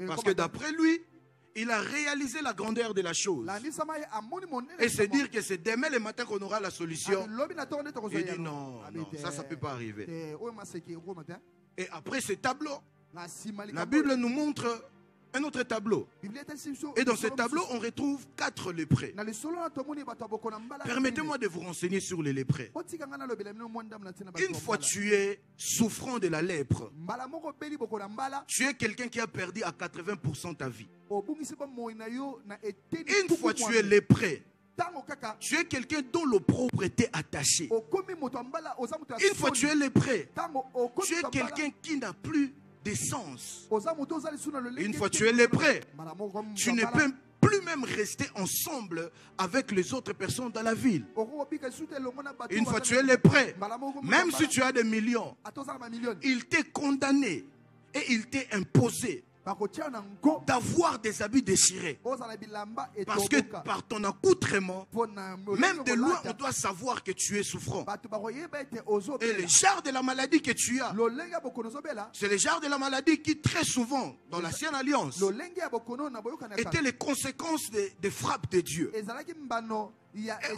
Parce que d'après lui, il a réalisé la grandeur de la chose. Et c'est dire que c'est demain le matin qu'on aura la solution. Il dit non, ça ne peut pas arriver. Et après ce tableau, la Bible nous montre un autre tableau. Et dans ce tableau, on retrouve 4 lépreux. Permettez-moi de vous renseigner sur les lépreux. Une fois tu es souffrant de la lèpre, tu es quelqu'un qui a perdu à 80% ta vie. Une fois tu es lépreux, tu es quelqu'un dont l'opprobre était attaché. Une fois tu es lépreux, tu es quelqu'un qui n'a plus d'essence. Une fois tu es lépreux, tu ne peux plus même rester ensemble avec les autres personnes dans la ville. Une fois tu es lépreux, même si tu as des millions, il t'est condamné et il t'est imposé d'avoir des habits déchirés. Parce que par ton accoutrement, même de loin, on doit savoir que tu es souffrant. Et le genre de la maladie que tu as, c'est le genre de la maladie qui très souvent, dans l'ancienne alliance, était les conséquences des frappes de Dieu. Et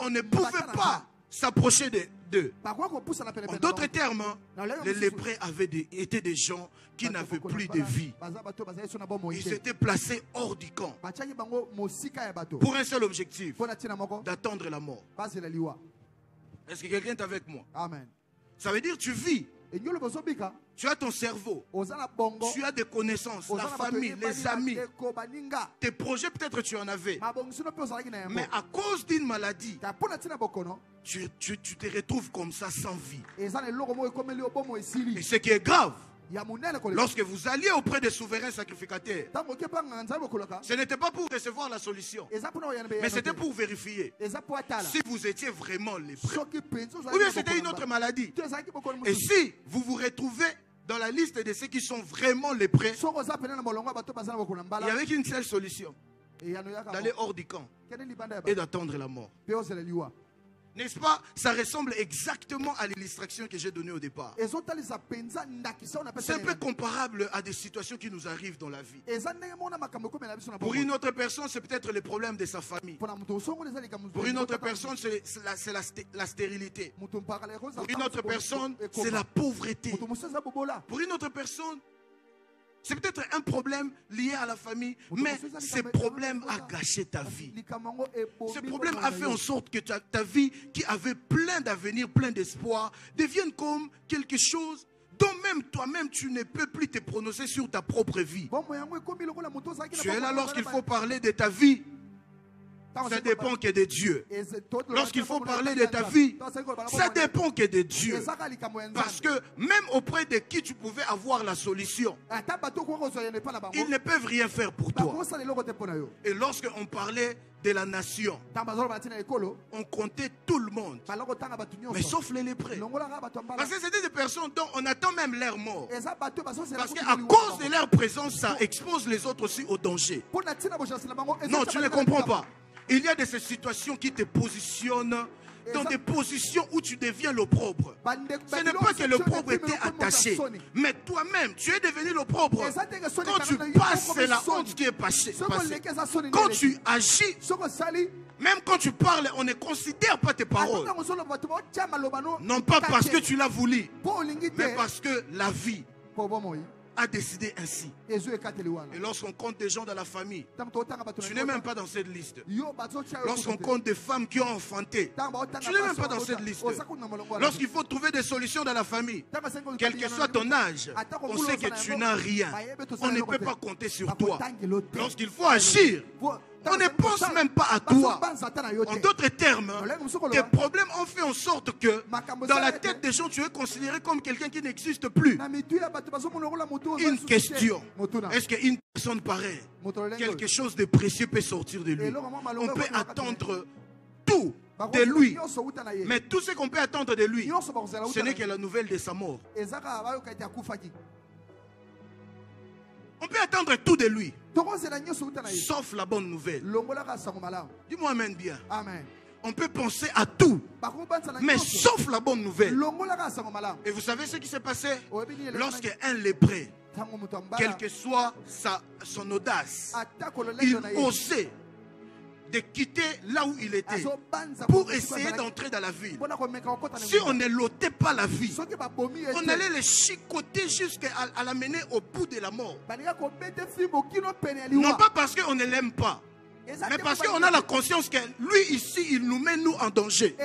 on ne pouvait pas s'approcher d'eux. En d'autres termes, les lépreux étaient des gens qui n'avaient plus de vie. Ils étaient placés hors du camp pour un seul objectif, d'attendre la mort. Est-ce que quelqu'un est avec moi? Amen. Ça veut dire que tu vis Tu as ton cerveau. Tu as des connaissances, la famille, les amis. Tes projets, peut-être tu en avais. Mais à cause d'une maladie, tu te retrouves comme ça sans vie. Et ce qui est grave, lorsque vous alliez auprès des souverains sacrificateurs, ce n'était pas pour recevoir la solution, mais c'était pour vérifier si vous étiez vraiment lépreux. Ou bien c'était une autre maladie. Et si vous vous retrouvez dans la liste de ceux qui sont vraiment lépreux, il y avait qu'une seule solution: d'aller hors du camp et d'attendre la mort. N'est-ce pas? Ça ressemble exactement à l'illustration que j'ai donnée au départ. C'est un peu comparable à des situations qui nous arrivent dans la vie. Pour une autre personne, c'est peut-être le problème de sa famille. Pour une autre personne, c'est la stérilité. Pour une autre personne, c'est la pauvreté. Pour une autre personne, c'est peut-être un problème lié à la famille, mais ce problème a gâché ta vie. Ce problème a fait en sorte que ta vie, qui avait plein d'avenir, plein d'espoir, devienne comme quelque chose dont même toi-même tu ne peux plus te prononcer sur ta propre vie. Tu es là lorsqu'il faut parler de ta vie. Ça dépend que de Dieu. Lorsqu'il faut parler de ta vie, ça dépend que de Dieu. Parce que même auprès de qui tu pouvais avoir la solution, ils ne peuvent rien faire pour toi. Et lorsqu'on parlait de la nation, on comptait tout le monde, mais sauf les lépreux. Parce que c'était des personnes dont on attend même leur mort. Parce qu'à cause de leur présence, ça expose les autres aussi au danger. Non, tu ne comprends pas. Il y a de ces situations qui te positionnent dans des positions où tu deviens l'opprobre. Ce n'est pas que l'opprobre était attaché, mais toi-même, tu es devenu l'opprobre. Quand tu passes, c'est la honte qui est passée. Quand tu agis, même quand tu parles, on ne considère pas tes paroles. Non pas parce que tu l'as voulu, mais parce que la vie a décidé ainsi. Et lorsqu'on compte des gens dans la famille, tu n'es même pas dans cette liste. Lorsqu'on compte des femmes qui ont enfanté, tu n'es même pas dans cette liste. Lorsqu'il faut trouver des solutions dans la famille, quel que soit ton âge, on sait que tu n'as rien. On ne peut pas compter sur toi. Lorsqu'il faut agir, on ne pense même pas à toi. En d'autres termes, tes problèmes ont fait en sorte que dans la tête des gens, tu es considéré comme quelqu'un qui n'existe plus. Une question: est-ce qu'une personne pareille, quelque chose de précieux peut sortir de lui? On peut attendre tout de lui, mais tout ce qu'on peut attendre de lui, ce n'est que la nouvelle de sa mort. On peut attendre tout de lui, sauf la bonne nouvelle. Dis-moi amen bien. On peut penser à tout, mais sauf la bonne nouvelle. Et vous savez ce qui s'est passé? Lorsqu'un lépreux, quelle que soit son audace, il osait de quitter là où il était pour essayer d'entrer dans la ville. Si on ne lotait pas la vie, on allait le chicoter jusqu'à l'amener au bout de la mort. Non pas parce qu'on ne l'aime pas, mais parce qu'on a la conscience que lui ici, il nous met nous en danger.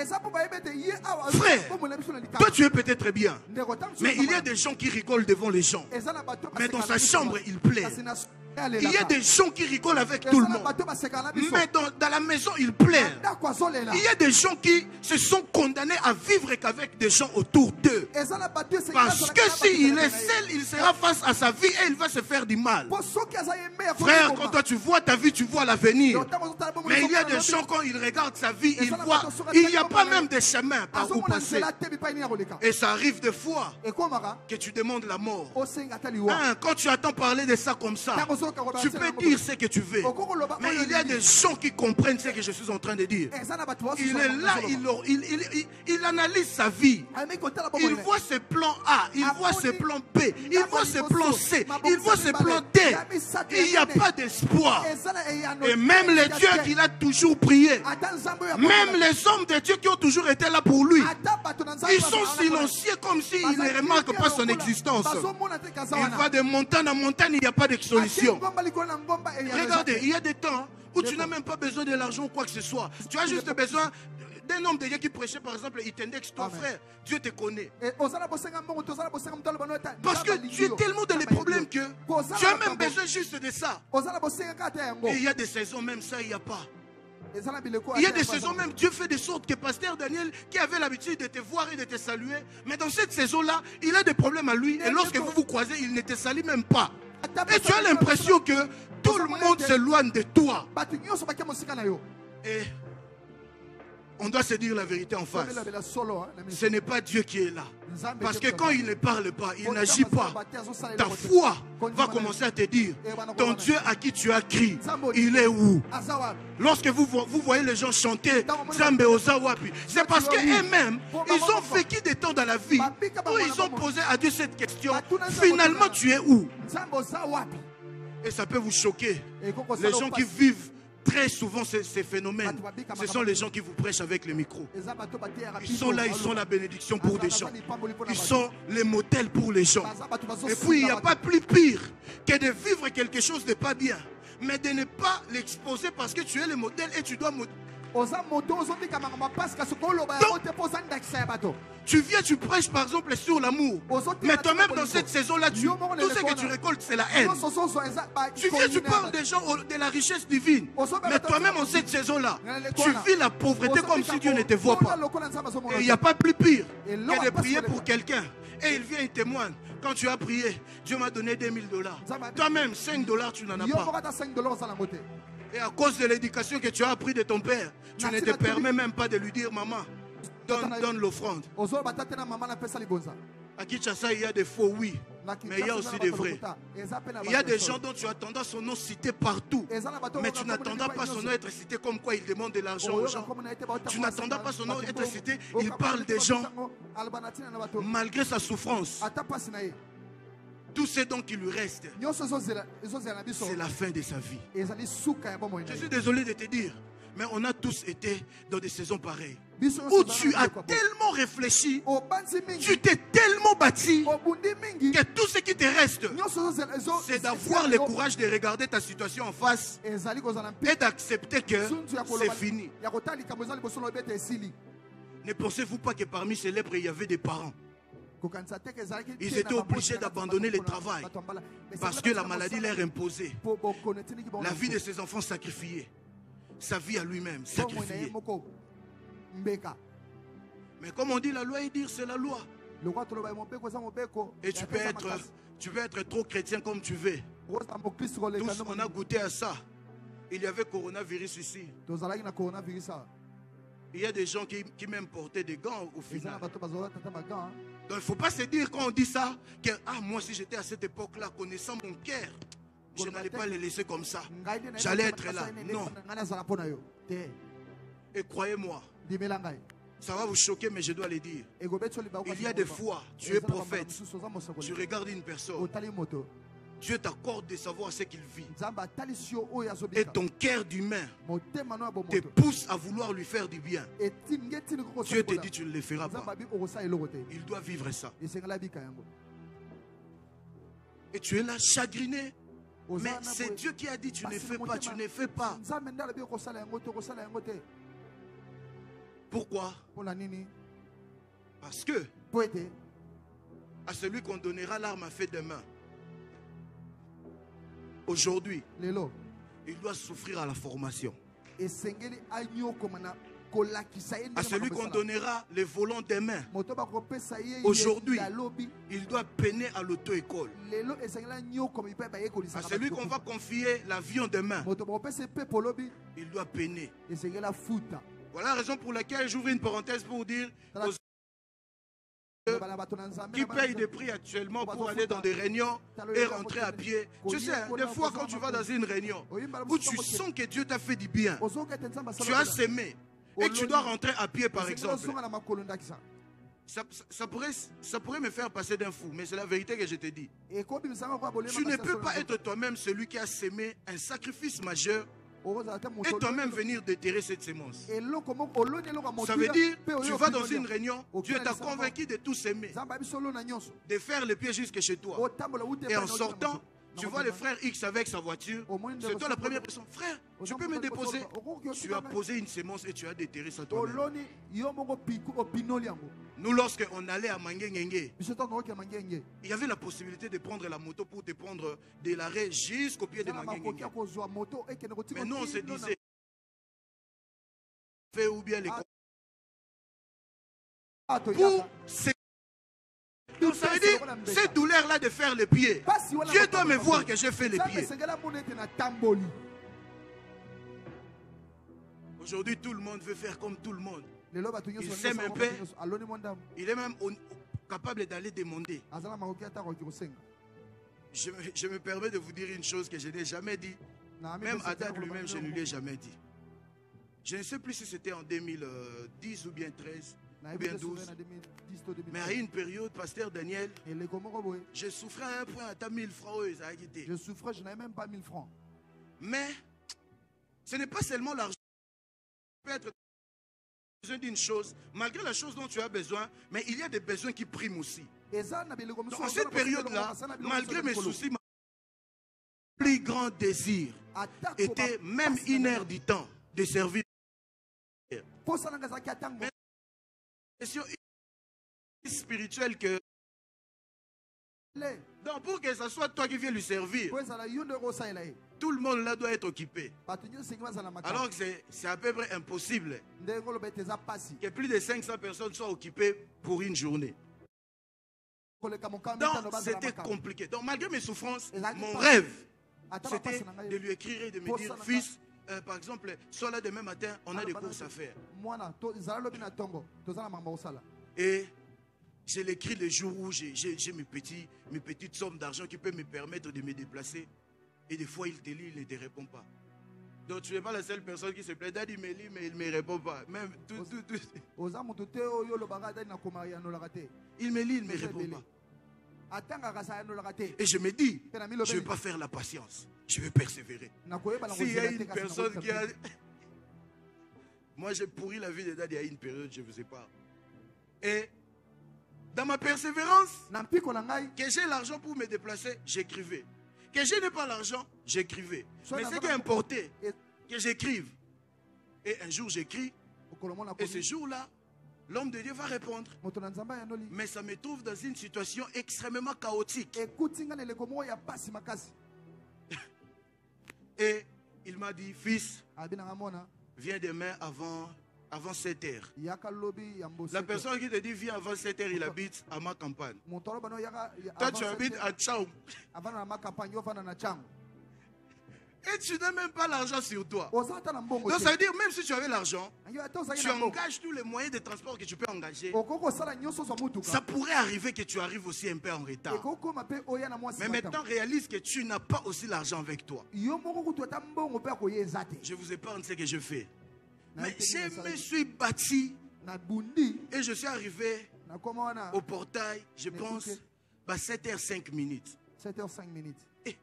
Frère, toi tu es peut-être bien, mais il y a des gens qui rigolent devant les gens, mais dans sa chambre il pleure. Il y a des gens qui rigolent avec tout le monde, mais dans la maison ils pleurent. Il y a des gens qui se sont condamnés à vivre qu'avec des gens autour d'eux, parce que s'il est seul, il sera face à sa vie et il va se faire du mal. Frère, quand toi tu vois ta vie, tu vois l'avenir. Mais il y a des gens, quand ils regardent sa vie, ils voient, il n'y a pas même de chemin par où passer. Et ça arrive des fois que tu demandes la mort. Quand tu attends parler de ça comme ça, tu peux dire ce que tu veux, mais il y a des gens qui comprennent ce que je suis en train de dire. Il est là, il analyse sa vie. Il voit ses plans A, il voit ses plans B, il voit ses plans C, il voit ses plans D. Il n'y a pas d'espoir. Et même les dieux qu'il a toujours prié, même les hommes de Dieu qui ont toujours été là pour lui, ils sont silencieux comme s'ils ne remarquent pas son existence. Il va de montagne en montagne, il n'y a pas de solution. Regardez, il y a des temps où tu n'as même pas besoin de l'argent ou quoi que ce soit. Tu as juste besoin d'un homme de Dieu qui prêchait, par exemple, il t'indexe, toi, Amen. frère, Dieu te connaît. Et ozala bosenga mbongo, tozala bosenga mutalo banota. Parce que tu es tellement dans les problèmes que tu as même besoin juste de ça. Ozala bosenga kata yango. Et il y a des saisons, même ça, il n'y a pas. Ezala bileko. Il y a des saisons même, Dieu fait de sorte que Pasteur Daniel, qui avait l'habitude de te voir et de te saluer, mais dans cette saison-là, il a des problèmes à lui. Et lorsque vous vous croisez, il ne te salue même pas. Et tu as l'impression que tout le monde s'éloigne de toi. Batu nyonso bakia mosika na yo. Et on doit se dire la vérité en face. Bela bela solo, hein, Ce n'est pas Dieu qui est là. Parce que quand il ne parle pas, il n'agit pas, ta foi va commencer à te dire, ton Dieu à qui tu as crié, il est où? Lorsque vous voyez les gens chanter, Zambe Ozawapi, c'est parce qu'eux-mêmes, ils ont vécu des temps dans la vie où ils ont posé à Dieu cette question, finalement tu es où? Et ça peut vous choquer. Les gens qui vivent très souvent ces phénomènes, ce sont les gens qui vous prêchent avec le micro. Ils sont là, ils sont la bénédiction pour des gens. Ils sont les motels pour les gens. Et puis il n'y a pas plus pire que de vivre quelque chose de pas bien, mais de ne pas l'exposer parce que tu es le modèle et tu dois... Tu viens, tu prêches par exemple sur l'amour. Mais toi-même dans cette saison-là, tout ce que tu récoltes, c'est la haine. Tu viens, tu parles des gens de la richesse divine. Mais toi-même en cette saison-là, tu vis la pauvreté comme si Dieu ne te voit pas. Et il n'y a pas plus pire que de prier pour quelqu'un. Et il vient, il témoigne. Quand tu as prié, Dieu m'a donné $2000. Toi-même, $5, tu n'en as pas. Et à cause de l'éducation que tu as appris de ton père, tu ne te permets même pas de lui dire, maman, donne l'offrande. À Kinshasa, il y a des faux, oui, mais il y a aussi des vrais. Il y a des gens dont tu attendras son nom cité partout, mais tu n'attendras pas son nom être cité comme quoi il demande de l'argent aux gens. Tu n'attendras pas son nom être cité, il parle des gens malgré sa souffrance. Tout ce dont il lui reste, c'est la fin de sa vie. Je suis désolé de te dire, mais on a tous été dans des saisons pareilles où tu as tellement réfléchi, tu t'es tellement bâti que tout ce qui te reste, c'est d'avoir le courage de regarder ta situation en face et d'accepter que c'est fini. Ne pensez-vous pas que parmi ces lèpres, il y avait des parents? Ils étaient obligés d'abandonner le travail parce que la maladie leur imposait. La vie de ses enfants sacrifiée, sa vie à lui-même sacrifiée. Mais comme on dit, la loi est dire, c'est la loi. Et tu peux être trop chrétien comme tu veux. Tous, on a goûté à ça. Il y avait coronavirus ici. Il y a des gens qui même portaient des gants au final. Donc il ne faut pas se dire quand on dit ça que moi si j'étais à cette époque-là, connaissant mon cœur, je n'allais pas les laisser comme ça. J'allais être là. Non. Et croyez-moi, ça va vous choquer, mais je dois le dire. Il y a des fois, tu es prophète, tu regardes une personne, Dieu t'accorde de savoir ce qu'il vit. Et ton cœur d'humain te pousse à vouloir lui faire du bien. Dieu te dit tu ne le feras pas. Il doit vivre ça. Et tu es là chagriné. Mais c'est Dieu qui a dit tu ne fais pas, tu ne fais pas. Pourquoi? Parce que à celui qu'on donnera l'arme à feu de main, aujourd'hui, il doit souffrir à la formation. À celui qu'on donnera les volants des mains, aujourd'hui, il doit peiner à l'auto-école. À celui qu'on va confier l'avion de main, il doit peiner. Voilà la raison pour laquelle j'ouvre une parenthèse pour dire qui payent des prix actuellement pour aller dans des réunions et rentrer à pied. Tu sais, des fois quand tu vas dans une réunion où tu sens que Dieu t'a fait du bien, tu as semé et tu dois rentrer à pied par exemple. Ça pourrait me faire passer d'un fou, mais c'est la vérité que je te dis. Tu ne peux pas être toi-même celui qui a semé un sacrifice majeur et toi-même venir déterrer cette sémence. Ça veut dire, tu vas dans une réunion, Dieu t'a convaincu de tout s'aimer, de faire le pied jusque chez toi. Et en sortant, Tu vois le frère X avec sa voiture, c'est toi la première personne. Frère, tu peux me déposer. Tu as posé une sémence et tu as déterré ça toi-même. Nous, lorsqu'on allait à Mangengenge, il y avait la possibilité de prendre la moto pour te prendre de l'arrêt jusqu'au pied de Mangengenge. Mais nous, on se disait, fait ou bien les pour donc ça veut dire, cette douleur-là de faire les pieds, Dieu doit me voir que j'ai fait les pieds. Aujourd'hui, tout le monde veut faire comme tout le monde. Il s'aime un peu. Il est même capable d'aller demander. Je me permets de vous dire une chose que je n'ai jamais dit. Même Hadad lui-même, je ne lui ai jamais dit. Je ne sais plus si c'était en 2010 ou bien 13 ou bien 12. Mais à une période, pasteur Daniel, je souffrais à un point à 1000 francs. Je souffrais, je n'avais même pas 1000 francs. Mais ce n'est pas seulement l'argent. Tu peux être besoin d'une chose, malgré la chose dont tu as besoin, mais il y a des besoins qui priment aussi. Donc, en cette période-là, malgré mes soucis, mon plus grand désir était même 1 heure du temps de servir. Mais question spirituelle que donc pour que ce soit toi qui viens lui servir, tout le monde là doit être occupé. Alors que c'est à peu près impossible que plus de 500 personnes soient occupées pour une journée. Donc c'était compliqué. Donc malgré mes souffrances, mon rêve c'était de lui écrire et de me dire, fils, par exemple, sois là demain matin, on a des courses à faire. Et je l'écris le jour où j'ai mes petites sommes d'argent qui peuvent me permettre de me déplacer. Et des fois, il te lit, il ne te répond pas. Donc tu n'es pas la seule personne qui se plaît. Daddy me lit, mais il ne me répond pas. Même tout. Il me lit, il ne me répond pas. Et je me dis, je ne vais pas faire la patience. Je vais persévérer. S'il y a une personne qui a... Moi, j'ai pourri la vie de Daddy à une période, je ne vous ai pas. Et dans ma persévérance, que j'ai l'argent pour me déplacer, j'écrivais. Que je n'ai pas l'argent, j'écrivais. Mais ce qui est important, que j'écrive. Et un jour, j'écris. Et ce jour-là, l'homme de Dieu va répondre. Mais ça me trouve dans une situation extrêmement chaotique. Et il m'a dit, fils, viens demain avant 7 heures. La personne qui te dit viens avant 7 heures, il habite à ma campagne. Toi, tu habites à Tchao. Et tu n'as même pas l'argent sur toi. Donc ça veut dire, même si tu avais l'argent, tu engages tous les moyens de transport que tu peux engager. Ça pourrait arriver que tu arrives aussi un peu en retard. Mais maintenant, réalise que tu n'as pas aussi l'argent avec toi. Je vous épargne ce que je fais. Mais je me suis bâti et je suis arrivé au portail, je pense, à 7h05. 7h05. Et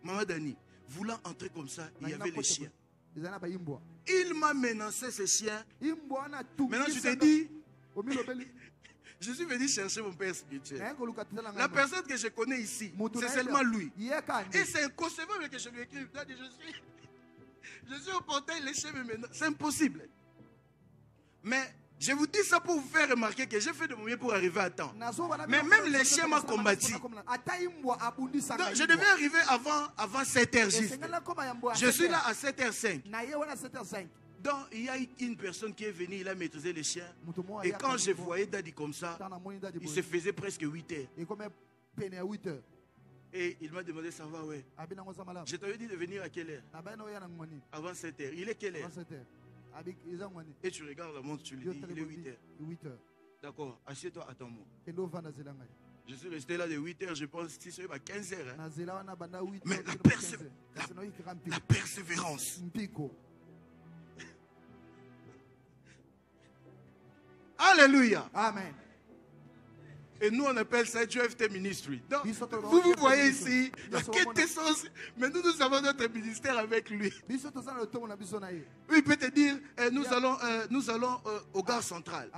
Maman Dani, voulant entrer comme ça, il y avait les chiens. Il m'a menacé ces chiens. Maintenant, je te dis, je suis venu chercher mon père spirituel. La personne que je connais ici, c'est seulement lui. Et c'est inconcevable que je lui écrive. Je suis au portail, les chiens me menacent. C'est impossible. Mais je vous dis ça pour vous faire remarquer que j'ai fait de mon mieux pour arriver à temps. Mais même les chiens m'ont combattu. Donc, je devais arriver avant 7h juste. Je suis là à 7h05. Donc, il y a une personne qui est venue, il a maîtrisé les chiens. Et quand je voyais Daddy comme ça, il se faisait presque 8h. Et il m'a demandé, ça va, ouais. Je t'avais dit de venir à quelle heure? Avant 7h. Il est quelle heure? Et tu regardes la montre, tu lui dis, il est 8h. D'accord, assieds-toi, attends-moi. Je suis resté là de 8h, je pense, si c'est à 15h. Mais la persévérance. Alléluia. Amen. Et nous, on appelle ça GFT Ministry. Donc, vous voyez ici, mais nous avons notre ministère avec lui. Oui, il peut te dire, nous allons au gare centrale.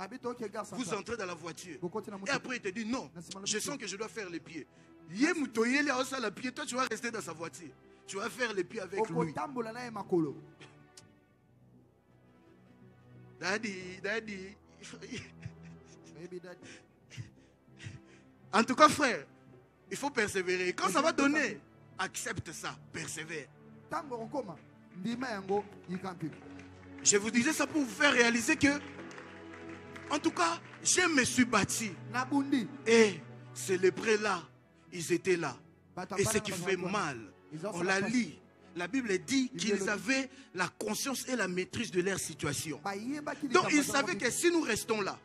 Vous entrez dans la voiture. Et après, il te dit, non, je sens que je dois faire les pieds. Yé moutoyele a osa la pied, toi tu vas rester dans sa voiture. Tu vas faire les pieds avec lui. okotambola naye makolo. Daddy. Baby daddy. En tout cas, frère, il faut persévérer. Quand ça va donner, accepte ça, persévère. Tango okoma ndima yango yikampi. Je vous disais ça pour vous faire réaliser que, en tout cas, je me suis bâti. Nabundi. Et ces lépreux là, ils étaient là. Et ce qui fait mal, on la lit. La Bible dit qu'ils avaient la conscience et la maîtrise de leur situation. Donc ils savaient que si nous restons là,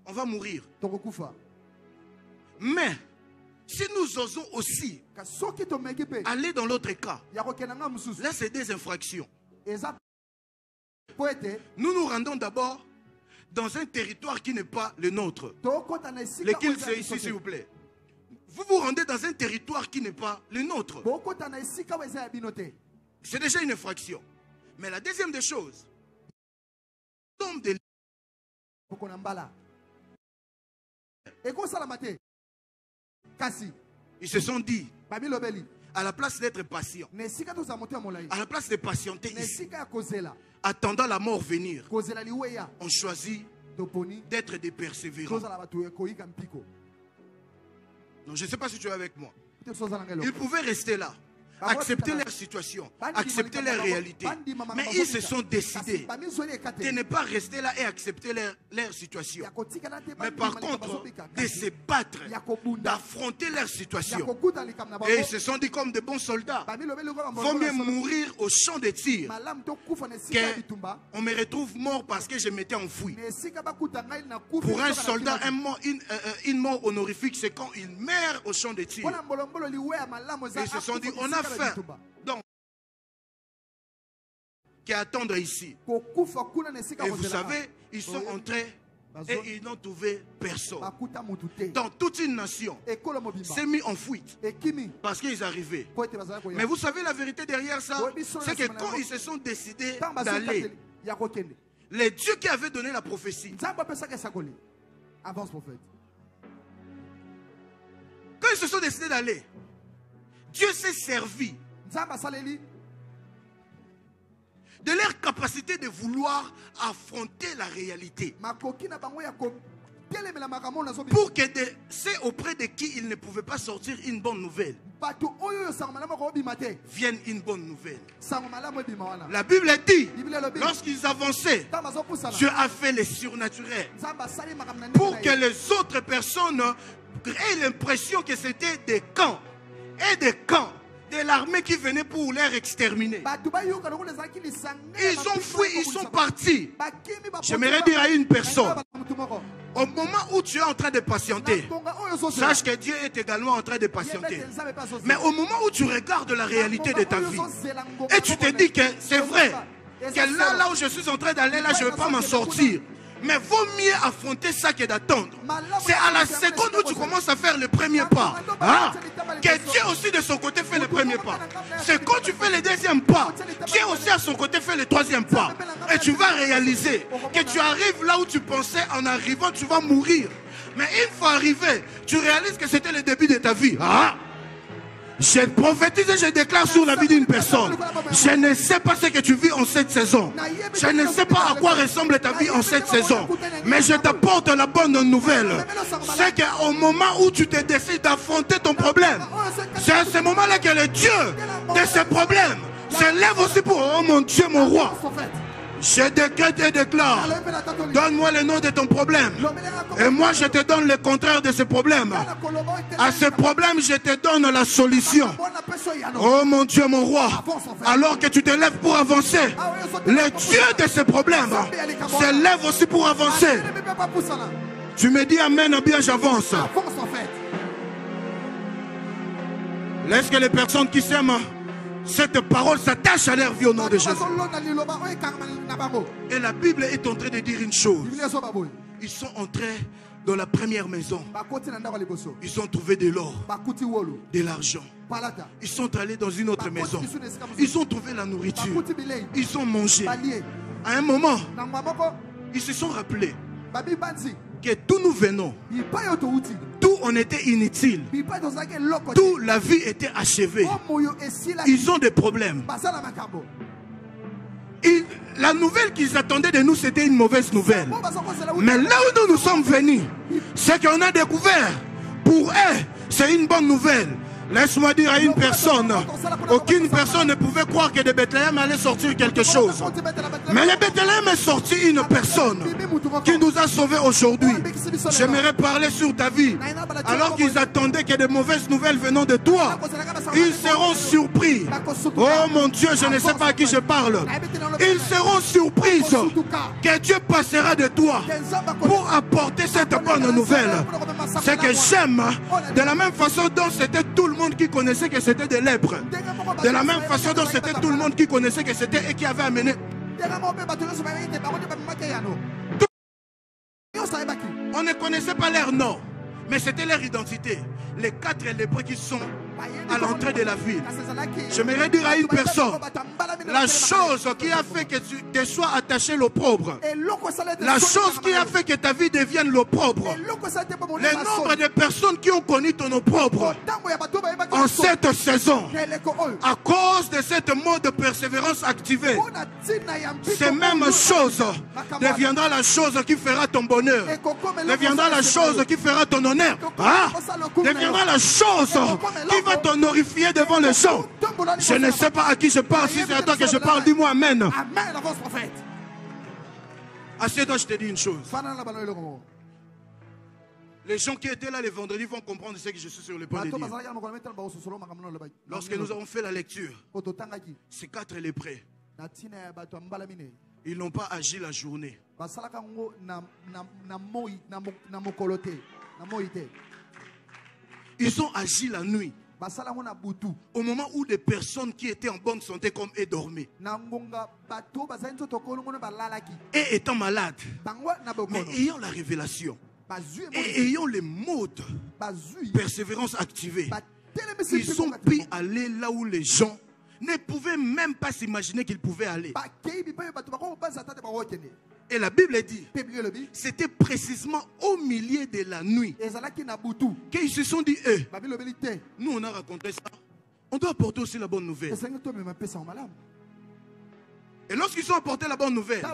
on va mourir. Mais si nous osons aussi aller dans l'autre cas, là c'est des infractions. Nous nous rendons d'abord dans un territoire qui n'est pas le nôtre. Lequel c'est ici, s'il vous plaît? Vous vous rendez dans un territoire qui n'est pas le nôtre. C'est déjà une infraction. Mais la deuxième des choses, ils se sont dit, à la place d'être patient, à la place de patienter ici, attendant la mort venir, on choisit d'être des persévérants. Non, je ne sais pas si tu es avec moi. Ils pouvaient rester là, accepter leur situation, accepter leur réalité. Mais ils se sont décidés de ne pas rester là et accepter leur situation. Mais par contre, de se battre, d'affronter leur situation. Et ils se sont dit comme de bons soldats, vaut mieux mourir au champ de tir qu'on me retrouve mort parce que je m'étais enfoui. Pour un soldat, une mort honorifique, c'est quand il meurt au champ de tir. Et ils se sont dit, on a faim. Donc, qu'à attendre ici. Et vous savez, ils sont entrés et ils n'ont trouvé personne. Dans toute une nation s'est mis en fuite parce qu'ils arrivaient. Mais vous savez la vérité derrière ça, c'est que quand ils se sont décidés d'aller, les dieux qui avaient donné la prophétie, quand ils se sont décidés d'aller, Dieu s'est servi de leur capacité de vouloir affronter la réalité. Pour que c'est auprès de qui il ne pouvait pas sortir une bonne nouvelle, vienne une bonne nouvelle. La Bible dit, lorsqu'ils avançaient, Dieu a fait les surnaturels pour que les autres personnes aient l'impression que c'était des camps et des camps de l'armée qui venait pour les exterminer. Ils ont fui, ils sont partis. J'aimerais dire à une personne, au moment où tu es en train de patienter, sache que Dieu est également en train de patienter. Mais au moment où tu regardes la réalité de ta vie, et tu te dis que c'est vrai, que là où je suis en train d'aller, là je ne vais pas m'en sortir. Mais vaut mieux affronter ça que d'attendre. C'est à la seconde où tu commences à faire le premier pas, que Dieu aussi de son côté fait le premier pas. C'est quand tu fais le deuxième pas, Dieu aussi à son côté fait le troisième pas. Et tu vas réaliser que tu arrives là où tu pensais en arrivant, tu vas mourir. Mais une fois arrivé, tu réalises que c'était le début de ta vie. Je prophétise et je déclare sur la vie d'une personne. Je ne sais pas ce que tu vis en cette saison. Je ne sais pas à quoi ressemble ta vie en cette saison. Mais je t'apporte la bonne nouvelle. C'est qu'au moment où tu te décides d'affronter ton problème, c'est à ce moment-là que le Dieu de ce problème se lève aussi pour, oh mon Dieu, mon roi. Je décrète et déclare, donne-moi le nom de ton problème. Et moi je te donne le contraire de ce problème. À ce problème je te donne la solution. Oh mon Dieu, mon roi. Alors que tu te lèves pour avancer, le Dieu de ce problème se lève aussi pour avancer. Tu me dis amen, bien j'avance. Laisse que les personnes qui s'aiment, cette parole s'attache à leur vie au nom de Jésus. Et la Bible est en train de dire une chose. Ils sont entrés dans la première maison. Ils ont trouvé de l'or, de l'argent. Ils sont allés dans une autre maison. Ils ont trouvé la nourriture. Ils ont mangé. À un moment, ils se sont rappelés que d'où nous venons, d'où on était inutile, d'où la vie était achevée. Ils ont des problèmes. La nouvelle qu'ils attendaient de nous, c'était une mauvaise nouvelle. Mais là où nous sommes venus, c'est qu'on a découvert, pour eux, c'est une bonne nouvelle. Laisse-moi dire à une personne, aucune personne ne pouvait croire que de Bethléem allait sortir quelque chose. Mais de Bethléem est sorti une personne qui nous a sauvés aujourd'hui. J'aimerais parler sur ta vie. Alors qu'ils attendaient que de mauvaises nouvelles venant de toi, ils seront surpris. Oh mon Dieu, je ne sais pas à qui je parle. Ils seront surpris que Dieu passera de toi pour apporter cette bonne nouvelle. C'est que j'aime, de la même façon dont c'était tout le monde qui connaissait que c'était des lèpres, de la même façon dont c'était tout le monde qui connaissait que c'était et qui avait amené. On ne connaissait pas leur nom, mais c'était leur identité. Les 4 lépreux qui sont à l'entrée de la ville. J'aimerais dire à une personne, la chose qui a fait que tu te sois attaché l'opprobre, la chose qui a fait que ta vie devienne l'opprobre, le nombre de personnes qui ont connu ton opprobre en cette saison, à cause de cette mode de persévérance activée, ces mêmes choses deviendra la chose qui fera ton bonheur, deviendra la chose qui fera ton honneur, deviendra la chose qui va t'honorifier devant les gens. Je ne sais pas à qui je parle. Si c'est à toi que je parle, dis-moi amen. Assez toi, je te dis une chose. Les gens qui étaient là les vendredis vont comprendre ce que je suis sur le point de dire. Lorsque nous avons fait la lecture, ces 4 lépreux, ils n'ont pas agi la journée. Ils ont agi la nuit. Au moment où des personnes qui étaient en bonne santé comme eux dormaient. Et étant malades, mais ayant la révélation, et ayant les modes, persévérance activée, ils sont pris aller là où les gens ne pouvaient même pas s'imaginer qu'ils pouvaient aller. Et la Bible dit, c'était précisément au milieu de la nuit qu'ils se sont dit, nous on a raconté ça, on doit apporter aussi la bonne nouvelle. Et lorsqu'ils ont apporté la bonne nouvelle,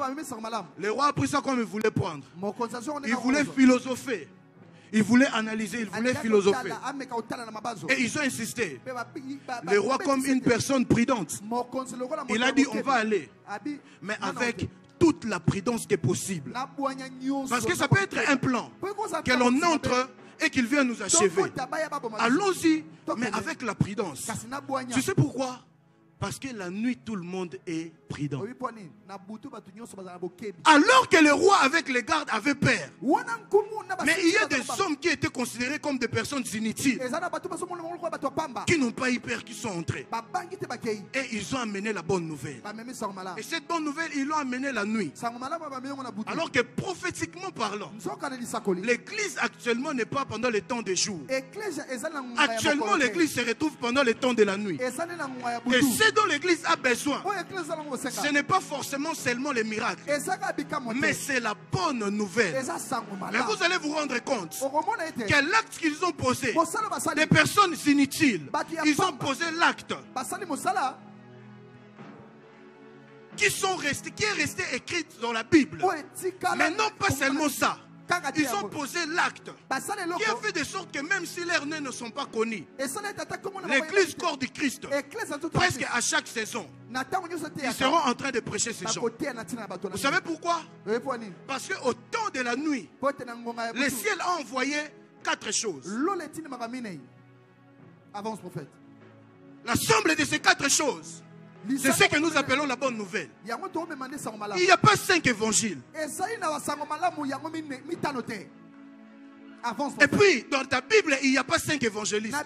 le roi a pris ça comme il voulait prendre. Il voulait philosopher. Il voulait analyser, il voulait philosopher. Et ils ont insisté. Le roi, comme une personne prudente, il a dit on va aller, mais avec toute la prudence qui est possible. Parce que ça peut être un plan, que l'on entre et qu'il vient nous achever. Allons-y, mais avec la prudence. Tu sais pourquoi? Parce que la nuit, tout le monde est prudent. Alors que le roi avec les gardes avait peur. Mais il y a des hommes qui étaient considérés comme des personnes inutiles, qui n'ont pas eu peur, qui sont entrés. Et ils ont amené la bonne nouvelle. Et cette bonne nouvelle, ils l'ont amenée la nuit. Alors que prophétiquement parlant, l'église actuellement n'est pas pendant le temps des jours. Actuellement, l'église se retrouve pendant le temps de la nuit. Et ce dont l'église a besoin, ce n'est pas forcément seulement les miracles, mais c'est la bonne nouvelle. Mais vous allez vous rendre compte que l'acte qu'ils ont posé, des personnes inutiles, ils ont posé l'acte qui est resté écrit dans la Bible. Mais non pas seulement ça. Ils ont posé l'acte qui a fait de sorte que même si leurs nez ne sont pas connus, l'église corps du Christ, presque à chaque saison, ils seront en train de prêcher ces gens. Vous savez pourquoi? Parce qu'au temps de la nuit, le ciel a envoyé 4 choses. L'ensemble de ces 4 choses, c'est ce que nous appelons la bonne nouvelle. Il n'y a pas 5 évangiles. Et puis, dans ta Bible, il n'y a pas 5 évangélistes.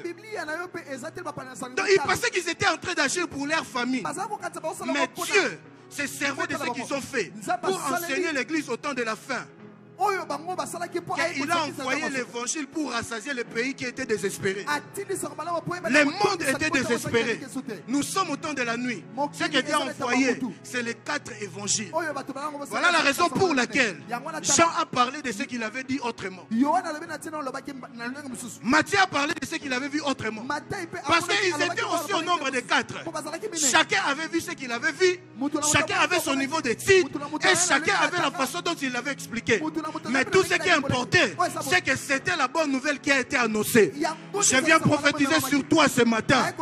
Donc, ils pensaient qu'ils étaient en train d'agir pour leur famille. Mais Dieu se servait de ce qu'ils ont fait pour enseigner l'église au temps de la fin. qu'il a envoyé l'évangile pour rassasier le pays qui était désespéré. Le monde était désespéré. Nous sommes au temps de la nuit. Ce que Dieu a envoyé, c'est les 4 évangiles. Voilà la raison pour laquelle Jean a parlé de ce qu'il avait dit autrement. Matthieu a parlé de ce qu'il avait vu autrement. Parce qu'ils étaient aussi au nombre de 4. Chacun avait vu ce qu'il avait vu. Chacun avait son niveau de titre. Et chacun avait la façon dont il l'avait expliqué. Mais tout ce qui est important, c'est que c'était la bonne nouvelle qui a été annoncée. Je viens prophétiser sur toi ce matin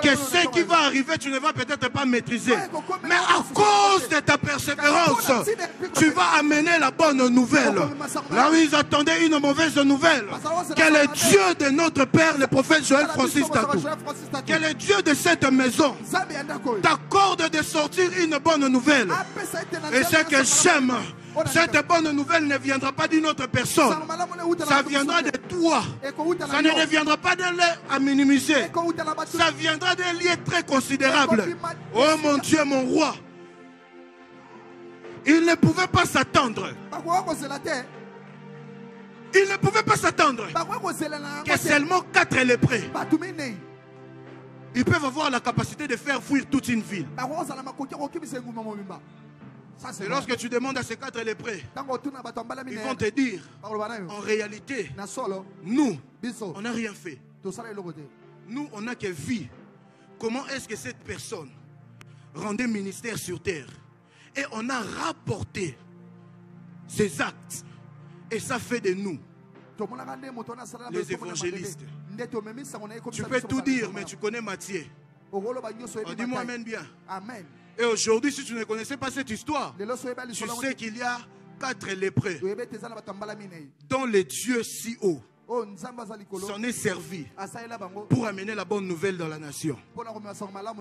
que ce qui va arriver, tu ne vas peut-être pas maîtriser. Mais à cause de ta persévérance, tu vas amener la bonne nouvelle. Là où ils attendaient une mauvaise nouvelle, que le Dieu de notre Père, le prophète Joël Francis Tatou, que le Dieu de cette maison t'accorde de sortir une bonne nouvelle. Et ce que j'aime, cette bonne nouvelle ne viendra pas d'une autre personne. Ça viendra de toi. Ça ne viendra pas d'un lait à minimiser. Ça viendra d'un lien très considérable. Oh mon Dieu, mon roi. Il ne pouvait pas s'attendre. Il ne pouvait pas s'attendre que seulement 4 lépreux, ils peuvent avoir la capacité de faire fuir toute une ville. Et lorsque tu demandes à ces 4 lépreux, ils vont te dire, en réalité, nous, on n'a rien fait. Nous, on n'a que vu comment est-ce que cette personne rendait ministère sur terre. Et on a rapporté ses actes. Et ça fait de nous les évangélistes. Tu peux tout dire, mais tu connais Matthieu. Dis-moi amen bien. Et aujourd'hui, si tu ne connaissais pas cette histoire, tu sais qu'il y a 4 lépreux dont les dieux si hauts s'en est servi pour amener la bonne nouvelle dans la nation.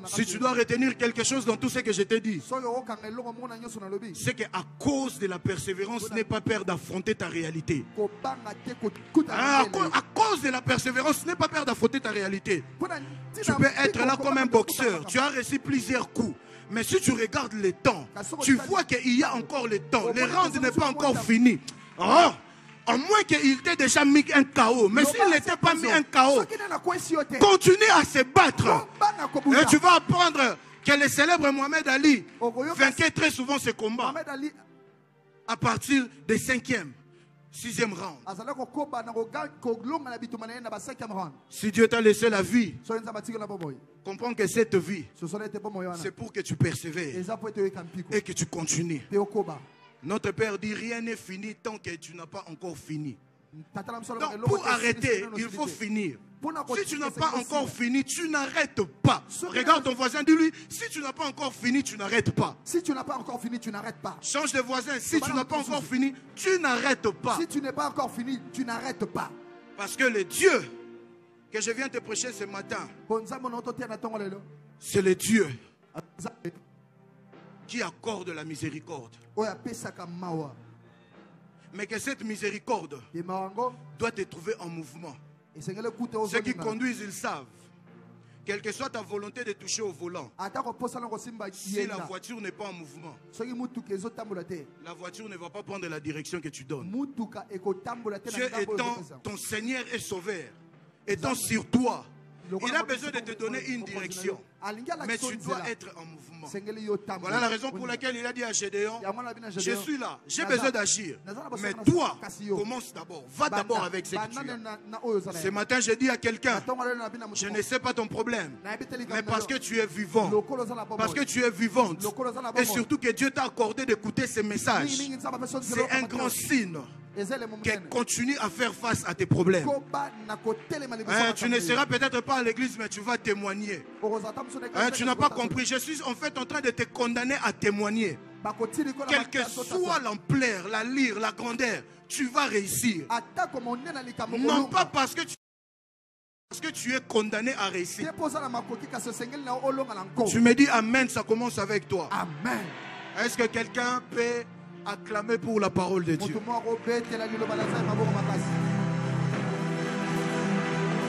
Si tu dois retenir quelque chose dans tout ce que je t'ai dit, c'est qu'à cause de la persévérance, n'aie pas peur d'affronter ta réalité. À cause de la persévérance, n'aie pas peur d'affronter ta réalité. Tu peux être là comme un boxeur, tu as reçu plusieurs coups. Mais si tu regardes le temps, tu vois qu'il y a encore le temps. Le round n'est pas encore fini. Oh! À moins qu'il t'ait déjà mis un KO. Mais s'il n'était pas mis un KO, continue à se battre. Et tu vas apprendre que le célèbre Mohamed Ali vainquait très souvent ce combat à partir des 5e, 6e round. Si Dieu t'a laissé la vie, comprends que cette vie, c'est pour que tu persévères et que tu continues. Notre Père dit rien n'est fini tant que tu n'as pas encore fini. Donc pour arrêter, il faut finir. Si tu n'as pas encore fini, tu n'arrêtes pas. Regarde ton voisin, dis-lui, si tu n'as pas encore fini, tu n'arrêtes pas. Si tu n'as pas encore fini, tu n'arrêtes pas. Change de voisin, si tu n'as pas encore fini, tu n'arrêtes pas. Si tu n'es pas encore fini, tu n'arrêtes pas. Parce que le Dieu que je viens te prêcher ce matin, c'est le Dieu qui accorde la miséricorde. Mais que cette miséricorde doit te trouver en mouvement. Ceux qui conduisent, ils savent. Quelle que soit ta volonté de toucher au volant, si la voiture n'est pas en mouvement, la voiture ne va pas prendre la direction que tu donnes. Dieu étant ton Seigneur et Sauveur, étant sur toi, il a besoin de te donner une direction. Mais tu dois être en mouvement. Voilà la raison pour laquelle il a dit à Gédéon, je suis là, j'ai besoin d'agir. Mais toi, commence d'abord. Va d'abord avec ce que tu as. Ce matin, j'ai dit à quelqu'un, je ne sais pas ton problème, mais parce que tu es vivant, parce que tu es vivante, et surtout que Dieu t'a accordé d'écouter ces messages, c'est un grand signe qu'elle continue à faire face à tes problèmes. Tu ne seras peut-être pas à l'église, mais tu vas témoigner. Tu n'as pas compris. Je suis en fait en train de te condamner à témoigner. Quelle que soit l'ampleur, la lyre, la grandeur, tu vas réussir. Non pas parce que tu es condamné à réussir. Tu me dis amen, ça commence avec toi. Amen. Est-ce que quelqu'un peut acclamer pour la parole de Dieu?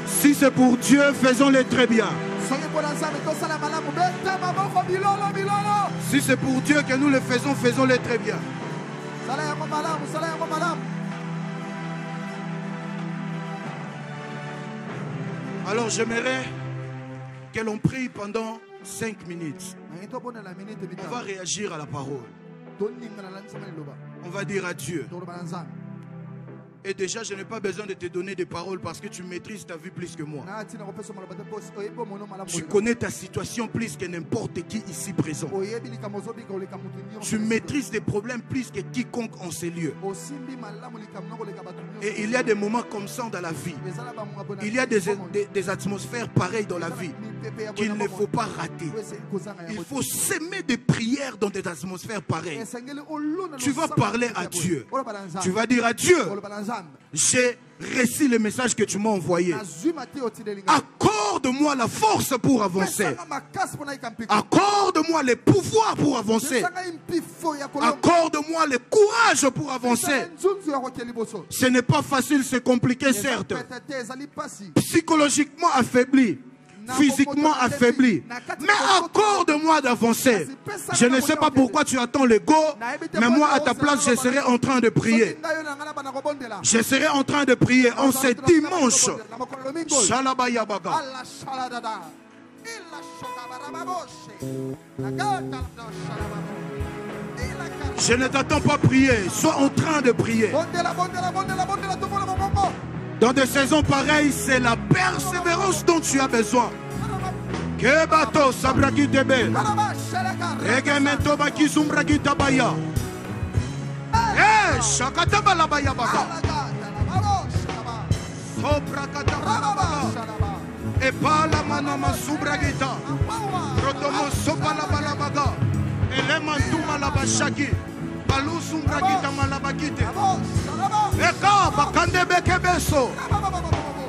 Si c'est pour Dieu, faisons-le très bien. Si c'est pour Dieu que nous le faisons, faisons-le très bien. Alors j'aimerais que l'on prie pendant 5 minutes. On va réagir à la parole. On va dire à Dieu. Et déjà, je n'ai pas besoin de te donner des paroles parce que tu maîtrises ta vie plus que moi. Tu connais ta situation plus que n'importe qui ici présent. Tu maîtrises des problèmes plus que quiconque en ces lieux. Et il y a des moments comme ça dans la vie. Il y a des atmosphères pareilles dans la vie qu'il ne faut pas rater. Il faut s'aimer des prières dans des atmosphères pareilles. Tu vas parler à Dieu. Tu vas dire à Dieu: j'ai reçu le message que tu m'as envoyé. Accorde-moi la force pour avancer. Accorde-moi le pouvoir pour avancer. Accorde-moi le courage pour avancer. Ce n'est pas facile, c'est compliqué certes. Psychologiquement affaibli, physiquement affaibli, mais accorde-moi d'avancer. Je ne sais pas pourquoi tu attends le go, mais moi à ta place je serai en train de prier. Je serai en train de prier en ce dimanche. Shalabayabaga. Je ne t'attends pas prier, sois en train de prier. Dans des saisons pareilles, c'est la persévérance dont tu as besoin. Que bateau sabraki tebe. Regemento baki sumbraki tabaya. Eh, shakataba la baya baga. Sobrakataba baga. Et pas la manama subragita. Rotomo sopa la balabaga. Et les mantuma la bashaki. Balou sumbragita malabakite. Eka bakande bekebeso.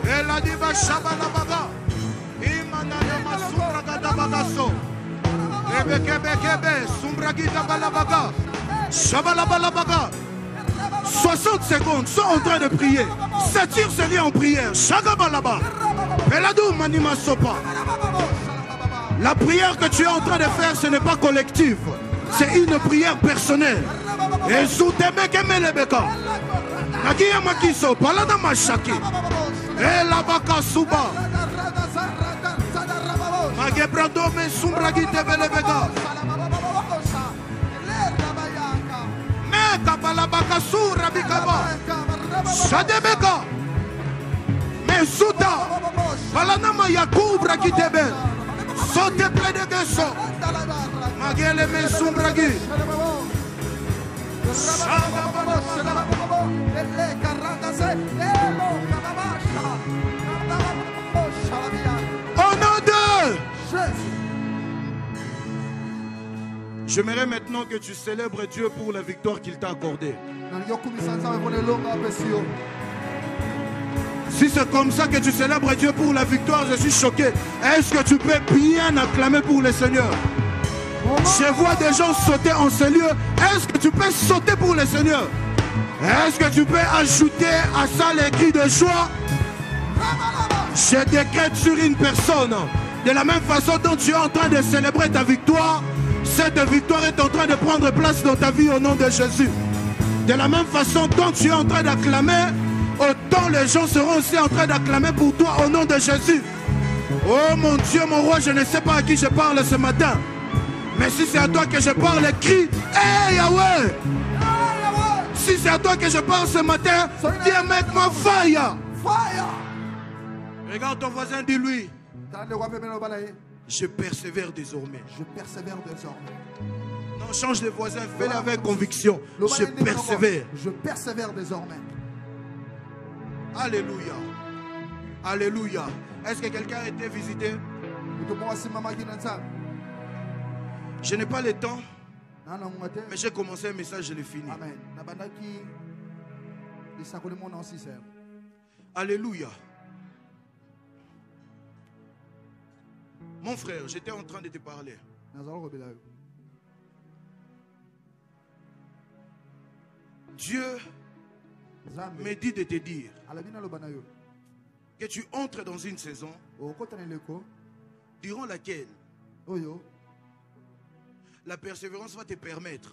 Ela diba shabala baga. Imana ma sumbragada bagaso. Ebekebekebe sumbragita balabaga. Shabala balabaga. 60 secondes, sois en train de prier. S'attire ce lien en prière. Shagabalaba. Peladou manima sopa. La prière que tu es en train de faire, ce n'est pas collectif. C'est une prière personnelle. Et sous tes mekemelebeka. Nakia makiso, palada mashaki. Et la baka suba. Magebrado me sumbragi tebelebeka. Meka balabaka sura bikaba. Shadebeka. Mesuta. Palana mayakubra kitebe. Sote ple de gesso. Magele me sumbragi. Au nom de j'aimerais maintenant que tu célèbres Dieu pour la victoire qu'il t'a accordée. Si c'est comme ça que tu célèbres Dieu pour la victoire, je suis choqué. Est-ce que tu peux bien acclamer pour le Seigneur? Je vois des gens sauter en ce lieu. Est-ce que tu peux sauter pour le Seigneur? Est-ce que tu peux ajouter à ça les cris de joie? Je décrète sur une personne. De la même façon dont tu es en train de célébrer ta victoire, cette victoire est en train de prendre place dans ta vie au nom de Jésus. De la même façon dont tu es en train d'acclamer, autant les gens seront aussi en train d'acclamer pour toi au nom de Jésus. Oh mon Dieu, mon roi, je ne sais pas à qui je parle ce matin. Mais si c'est à toi que je parle, crie: Hey Yahweh! Si c'est à toi que je parle ce matin, viens mettre ma fire. Regarde ton voisin, dis-lui: je persévère désormais. Je persévère désormais. Non, change de voisin, fais-le avec conviction. Je persévère. Je persévère désormais. Alléluia. Alléluia. Est-ce que quelqu'un a été visité? Je n'ai pas le temps, mais j'ai commencé un message, je l'ai fini. Amen. Alléluia. Mon frère, j'étais en train de te parler. Dieu me dit de te dire que tu entres dans une saison durant laquelle la persévérance va te permettre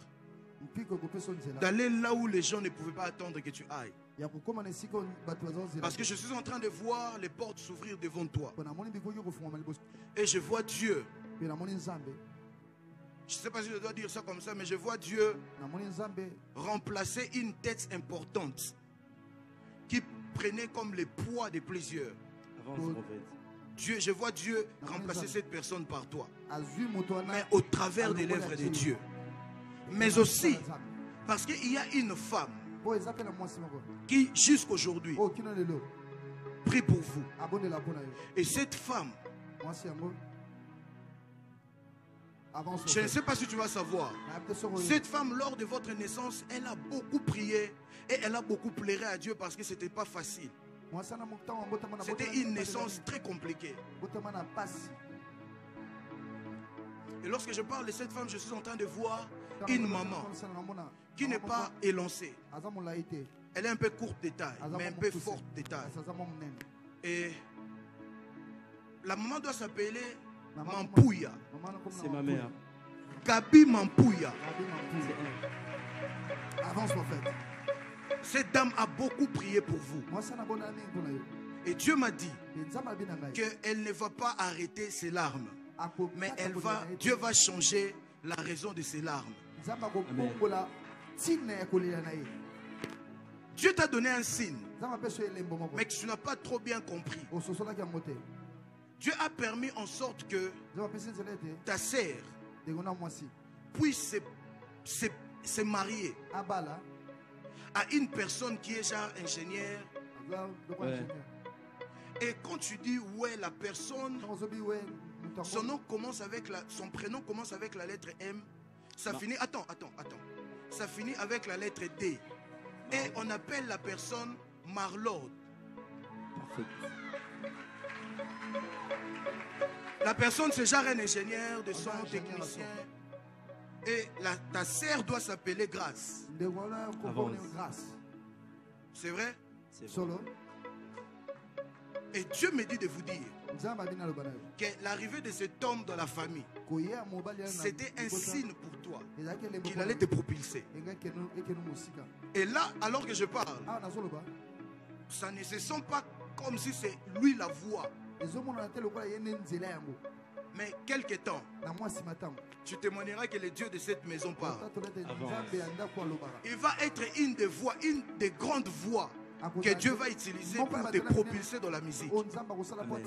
d'aller là où les gens ne pouvaient pas attendre que tu ailles. Parce que je suis en train de voir les portes s'ouvrir devant toi. Et je vois Dieu. Je ne sais pas si je dois dire ça comme ça, mais je vois Dieu remplacer une tête importante qui prenait comme le poids de plusieurs. Dieu, je vois Dieu remplacer cette personne par toi. Mais au travers des lèvres de Dieu. Mais aussi, parce qu'il y a une femme qui, jusqu'aujourd'hui, prie pour vous. Et cette femme, je ne sais pas si tu vas savoir, cette femme, lors de votre naissance, elle a beaucoup prié et elle a beaucoup pleuré à Dieu parce que ce n'était pas facile. C'était une naissance très compliquée. Et lorsque je parle de cette femme, je suis en train de voir une maman qui n'est pas élancée. Elle est un peu courte de taille, mais un peu forte de taille. Et la maman doit s'appeler Mampouya. C'est ma mère. Gabi Mampouya. Avance, prophète. Cette dame a beaucoup prié pour vous. Et Dieu m'a dit qu'elle ne va pas arrêter ses larmes. Mais Dieu va changer la raison de ses larmes. Amen. Dieu t'a donné un signe, mais que tu n'as pas trop bien compris. Dieu a permis en sorte que ta sœur puisse se marier à une personne qui est genre ingénieur. Ouais. Et quand tu dis ouais, la personne, son nom commence avec son prénom commence avec la lettre M. Ça finit. Attends. Ça finit avec la lettre D. Et on appelle la personne Marlord. Parfait. La personne, c'est genre un ingénieur de son technicien. Et ta sœur doit s'appeler Grâce. C'est vrai? C'est vrai. Et Dieu me dit de vous dire que l'arrivée de cet homme dans la famille, c'était un signe pour toi qu'il allait te propulser. Et là, alors que je parle, ça ne se sent pas comme si c'est lui la voix. Mais quelque temps, tu témoigneras que le Dieu de cette maison parle. Il va être une des voix, une des grandes voix que Dieu va utiliser pour te propulser dans la musique. Amen.